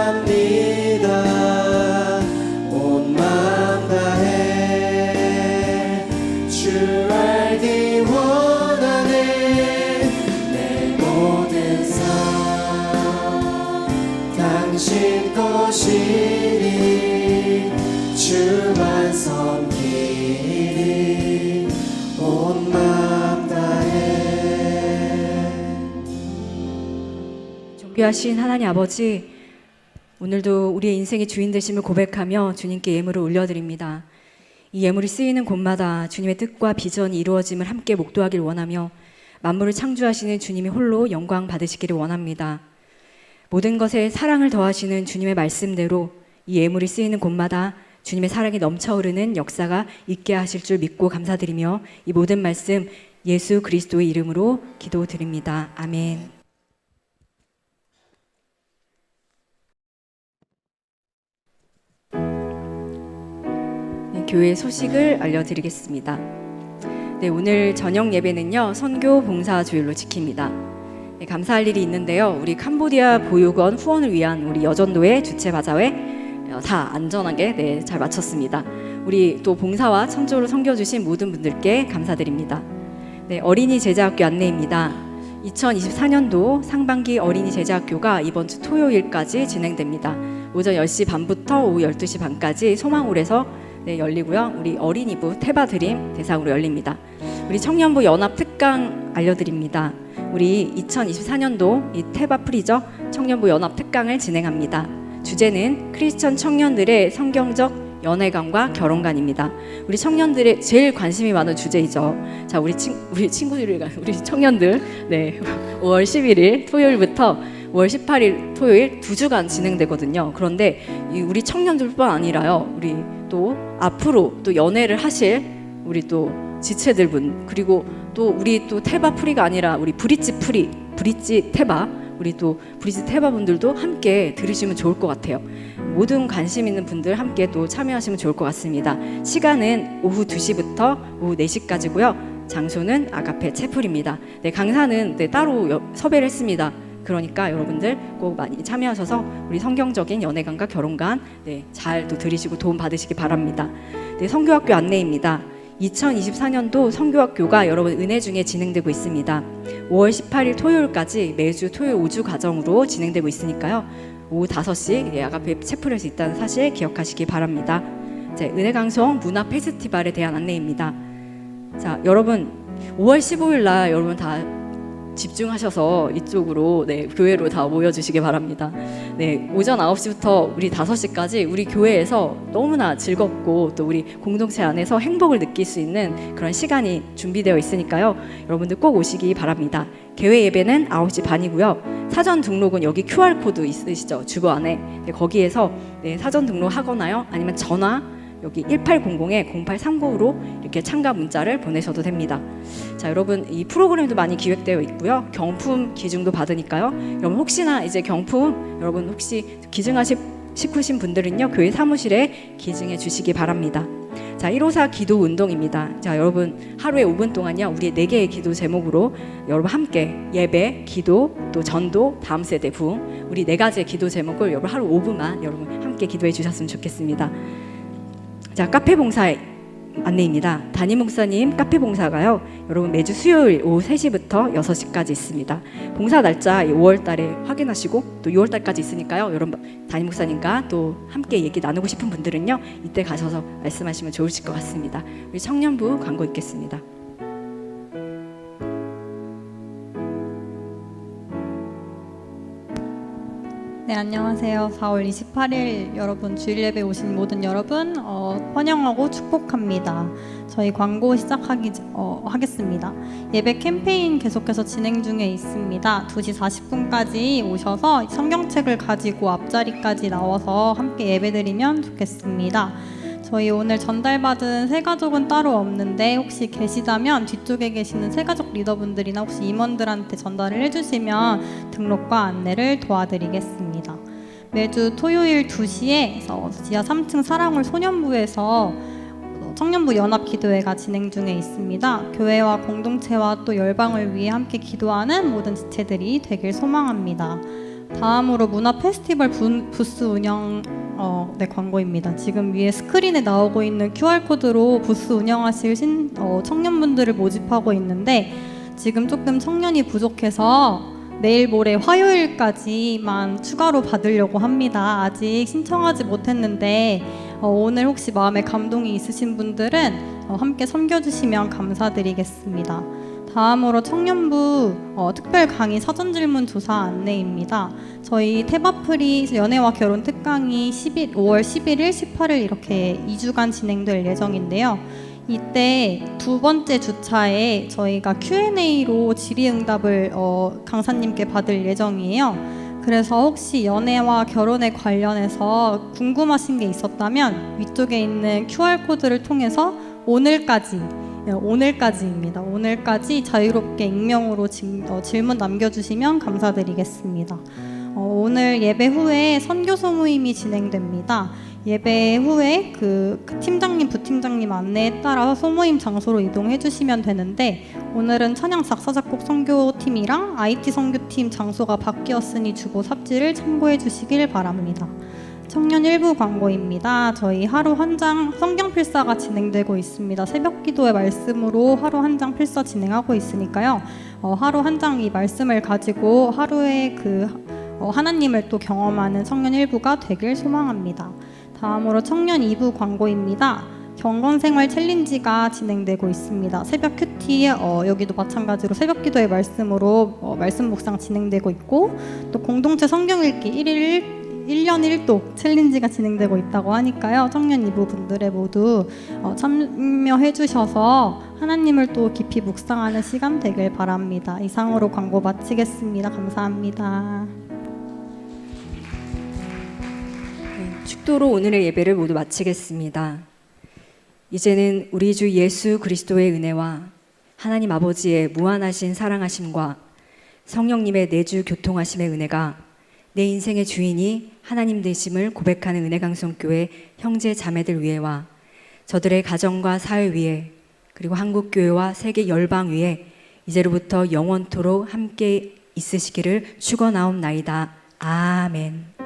[SPEAKER 2] 사랑합니다. 온 맘 다해 주 알기 원하네. 내 모든 삶 당신 것이니 주만 섬기리. 온 맘 다해.
[SPEAKER 5] 존귀하신 하나님 아버지, 오늘도 우리의 인생의 주인 되심을 고백하며 주님께 예물을 올려드립니다. 이 예물이 쓰이는 곳마다 주님의 뜻과 비전이 이루어짐을 함께 목도하길 원하며 만물을 창조하시는 주님이 홀로 영광 받으시기를 원합니다. 모든 것에 사랑을 더하시는 주님의 말씀대로 이 예물이 쓰이는 곳마다 주님의 사랑이 넘쳐흐르는 역사가 있게 하실 줄 믿고 감사드리며 이 모든 말씀 예수 그리스도의 이름으로 기도드립니다. 아멘. 네, 교회 소식을 알려드리겠습니다. 네, 오늘 저녁 예배는요 선교 봉사 주일로 지킵니다. 네, 감사할 일이 있는데요. 우리 캄보디아 보육원 후원을 위한 우리 여전도회 주최 바자회 다 안전하게 잘 마쳤습니다. 우리 또 봉사와 천조를 섬겨주신 모든 분들께 감사드립니다. 네, 어린이 제자학교 안내입니다. 2024년도 상반기 어린이 제자학교가 이번 주 토요일까지 진행됩니다. 오전 10시 반부터 오후 12시 반까지 소망홀에서 네, 열리고요. 우리 어린이부 테바드림 대상으로 열립니다. 우리 청년부 연합 특강 알려드립니다. 우리 2024년도 이 테바프리저 청년부 연합 특강을 진행합니다. 주제는 크리스천 청년들의 성경적 연애관과 결혼관입니다. 우리 청년들의 제일 관심이 많은 주제이죠. 자, 우리 청년들, 네, 5월 11일 토요일부터 5월 18일 토요일 2주간 진행되거든요. 그런데 우리 청년들뿐 아니라요, 우리 또 앞으로 또 연애를 하실 우리 또 지체들분, 그리고 또 우리 또 테바 프리가 아니라 우리 브릿지 테바, 우리 또 브릿지 테바 분들도 함께 들으시면 좋을 것 같아요. 모든 관심 있는 분들 함께 또 참여하시면 좋을 것 같습니다. 시간은 오후 2시부터 오후 4시까지고요. 장소는 아가페 채플입니다. 네, 강사는 네, 따로 섭외를 했습니다. 그러니까 여러분들 꼭 많이 참여하셔서 우리 성경적인 연애관과 결혼관 네, 잘 또 들으시고 도움 받으시기 바랍니다. 네, 성교학교 안내입니다. 2024년도 성교학교가 여러분 은혜 중에 진행되고 있습니다. 5월 18일 토요일까지 매주 토요일 5주 과정으로 진행되고 있으니까요. 오후 5시 아가페 채플에서 있다는 사실 기억하시기 바랍니다. 자, 은혜강성 문화 페스티벌에 대한 안내입니다. 자, 여러분 5월 15일 날 여러분 다 집중하셔서 이쪽으로 네, 교회로 다 모여주시기 바랍니다. 네, 오전 9시부터 우리 5시까지 우리 교회에서 너무나 즐겁고 또 우리 공동체 안에서 행복을 느낄 수 있는 그런 시간이 준비되어 있으니까요. 여러분들 꼭 오시기 바랍니다. 개회 예배는 9시 반이고요. 사전 등록은 여기 QR코드 있으시죠? 주거 안에. 네, 거기에서 네, 사전 등록하거나요. 아니면 전화 여기 1800-0839로 이렇게 참가 문자를 보내셔도 됩니다. 자, 여러분 이 프로그램도 많이 기획되어 있고요. 경품 기증도 받으니까요. 여러분 혹시나 이제 경품 여러분 혹시 싶으신 분들은요. 교회 사무실에 기증해 주시기 바랍니다. 자, 154 기도 운동입니다. 자, 여러분 하루에 5분 동안요. 우리 4개의 기도 제목으로 여러분 함께 예배, 기도, 또 전도, 다음 세대 부흥 우리 4가지의 기도 제목을 여러분 하루 5분만 여러분 함께 기도해 주셨으면 좋겠습니다. 자, 카페 봉사 안내입니다. 담임 목사님 카페 봉사가요. 여러분 매주 수요일 오후 3시부터 6시까지 있습니다. 봉사 날짜 5월 달에 확인하시고 또 6월 달까지 있으니까요. 여러분 담임 목사님과 또 함께 얘기 나누고 싶은 분들은요. 이때 가셔서 말씀하시면 좋으실 것 같습니다. 우리 청년부 광고 있겠습니다.
[SPEAKER 6] 네, 안녕하세요. 4월 28일 여러분 주일 예배 오신 모든 여러분 환영하고 축복합니다. 저희 광고 하겠습니다. 예배 캠페인 계속해서 진행 중에 있습니다. 2시 40분까지 오셔서 성경책을 가지고 앞자리까지 나와서 함께 예배드리면 좋겠습니다. 저희 오늘 전달받은 새가족은 따로 없는데 혹시 계시다면 뒤쪽에 계시는 새가족 리더분들이나 혹시 임원들한테 전달을 해주시면 등록과 안내를 도와드리겠습니다. 매주 토요일 2시에 지하 3층 사랑홀 소년부에서 청년부 연합기도회가 진행 중에 있습니다. 교회와 공동체와 또 열방을 위해 함께 기도하는 모든 지체들이 되길 소망합니다. 다음으로 문화 페스티벌 부스 운영 네, 광고입니다. 지금 위에 스크린에 나오고 있는 QR코드로 부스 운영하실 청년분들을 모집하고 있는데 지금 조금 청년이 부족해서 내일 모레 화요일까지만 추가로 받으려고 합니다. 아직 신청하지 못했는데 오늘 혹시 마음에 감동이 있으신 분들은 함께 섬겨주시면 감사드리겠습니다. 다음으로 청년부 특별 강의 사전 질문 조사 안내입니다. 저희 테바프리 연애와 결혼 특강이 5월 11일, 18일 이렇게 2주간 진행될 예정인데요. 이때 두 번째 주차에 저희가 Q&A로 질의응답을 강사님께 받을 예정이에요. 그래서 혹시 연애와 결혼에 관련해서 궁금하신 게 있었다면 위쪽에 있는 QR코드를 통해서 오늘까지입니다. 오늘까지 자유롭게 익명으로 질문 남겨주시면 감사드리겠습니다. 오늘 예배 후에 선교소 모임이 진행됩니다. 예배 후에 그 팀장님, 부팀장님 안내에 따라 소모임 장소로 이동해 주시면 되는데 오늘은 찬양 작사 작곡 선교팀이랑 IT 선교팀 장소가 바뀌었으니 주보 삽지를 참고해 주시길 바랍니다. 청년 일부 광고입니다. 저희 하루 한 장 성경 필사가 진행되고 있습니다. 새벽 기도의 말씀으로 하루 한 장 필사 진행하고 있으니까요. 하루 한 장 이 말씀을 가지고 하루의 하나님을 또 경험하는 청년 일부가 되길 소망합니다. 다음으로 청년 2부 광고입니다. 경건생활 챌린지가 진행되고 있습니다. 새벽 큐티 여기도 마찬가지로 새벽 기도의 말씀으로 말씀 묵상 진행되고 있고, 또 공동체 성경 읽기 1년 1독 챌린지가 진행되고 있다고 하니까요. 청년 이부분들의 모두 참여해 주셔서 하나님을 또 깊이 묵상하는 시간 되길 바랍니다. 이상으로 광고 마치겠습니다. 감사합니다.
[SPEAKER 5] 축도로 오늘의 예배를 모두 마치겠습니다. 이제는 우리 주 예수 그리스도의 은혜와 하나님 아버지의 무한하신 사랑하심과 성령님의 내주 교통하심의 은혜가 내 인생의 주인이 하나님 되심을 고백하는 은혜강성교회 형제 자매들 위에와 저들의 가정과 사회 위에, 그리고 한국교회와 세계 열방 위에 이제로부터 영원토록 함께 있으시기를 축원하옵나이다. 아멘.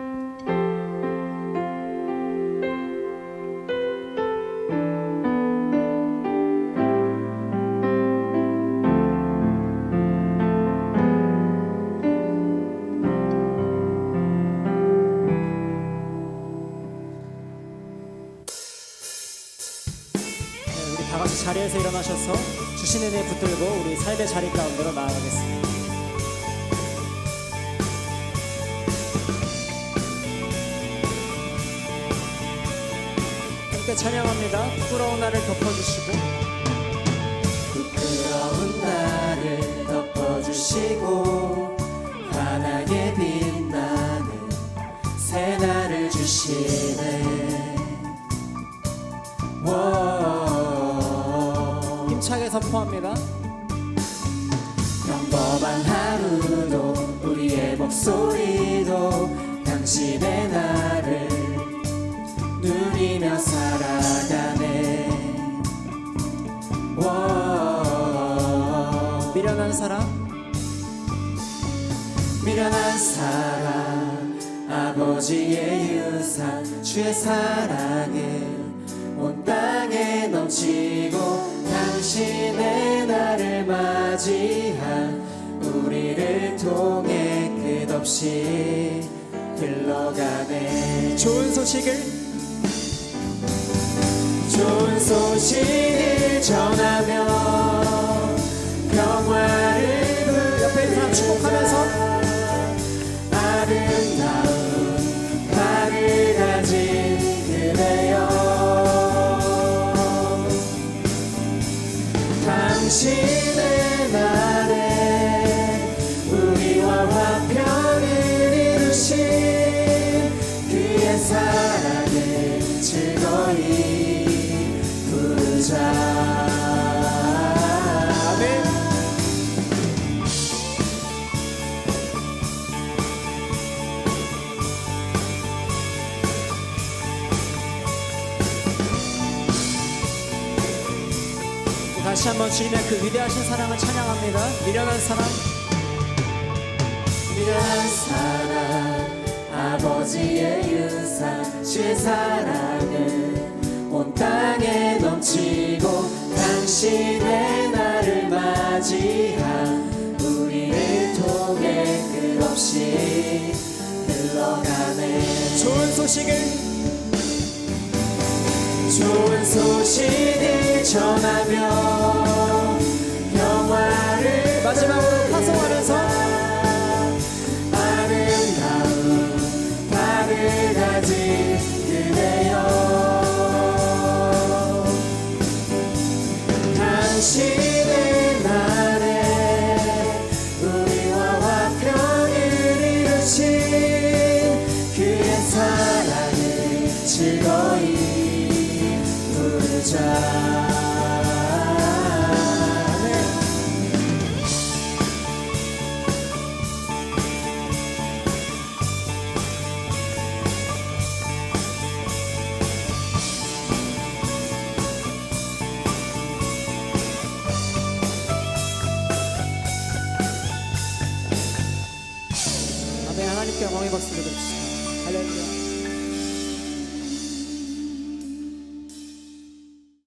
[SPEAKER 1] 다 같이 자리에서 일어나셔서 주신 은혜 붙들고 우리 삶의 자리 가운데로 나아가겠습니다. 함께 찬양합니다. 부끄러운 나를 덮어주시고,
[SPEAKER 2] 부끄러운 나를 덮어주시고 환하게 빛나는 새 날을 주시네.
[SPEAKER 1] 힘차게 선포합니다.
[SPEAKER 2] 평범한 하루도 우리의 목소리도 당신의 나를 누리며 살아가네.
[SPEAKER 1] 미련한 사람,
[SPEAKER 2] 미련한 사랑, 아버지의 유산, 주의 사랑을 온 땅에 넘치고 당신의 나를 맞이한 우리를 통해 끝없이 흘러가네.
[SPEAKER 1] 좋은 소식을
[SPEAKER 2] 전하며 평화를
[SPEAKER 1] 옆에 있는 사람 축복하면서
[SPEAKER 2] 아름다운 발을 가진 그대여, 당신의 날에 우리와 화평을 이루신 그의 사랑을 즐거이 부르자.
[SPEAKER 1] 다시 한번 주님의 그 위대하신 사랑을 찬양합니다. 미련한 사람,
[SPEAKER 2] 미련한 사랑, 아버지의 유산, 주의 사랑을 온 땅에 넘치고 당신의 나를 맞이한 우리를 통해 끝없이 흘러가네.
[SPEAKER 1] 좋은 소식을
[SPEAKER 2] 전하며 평화를
[SPEAKER 1] 마지막으로 파송하면서
[SPEAKER 2] 아름다운 발을 가진 그대여, 당신의 날에 우리와 화평을 이루신 그의 사랑을 즐거이 부르자.
[SPEAKER 1] 아멘. 하나님께 영광의 박수 드립시다. 할렐루야.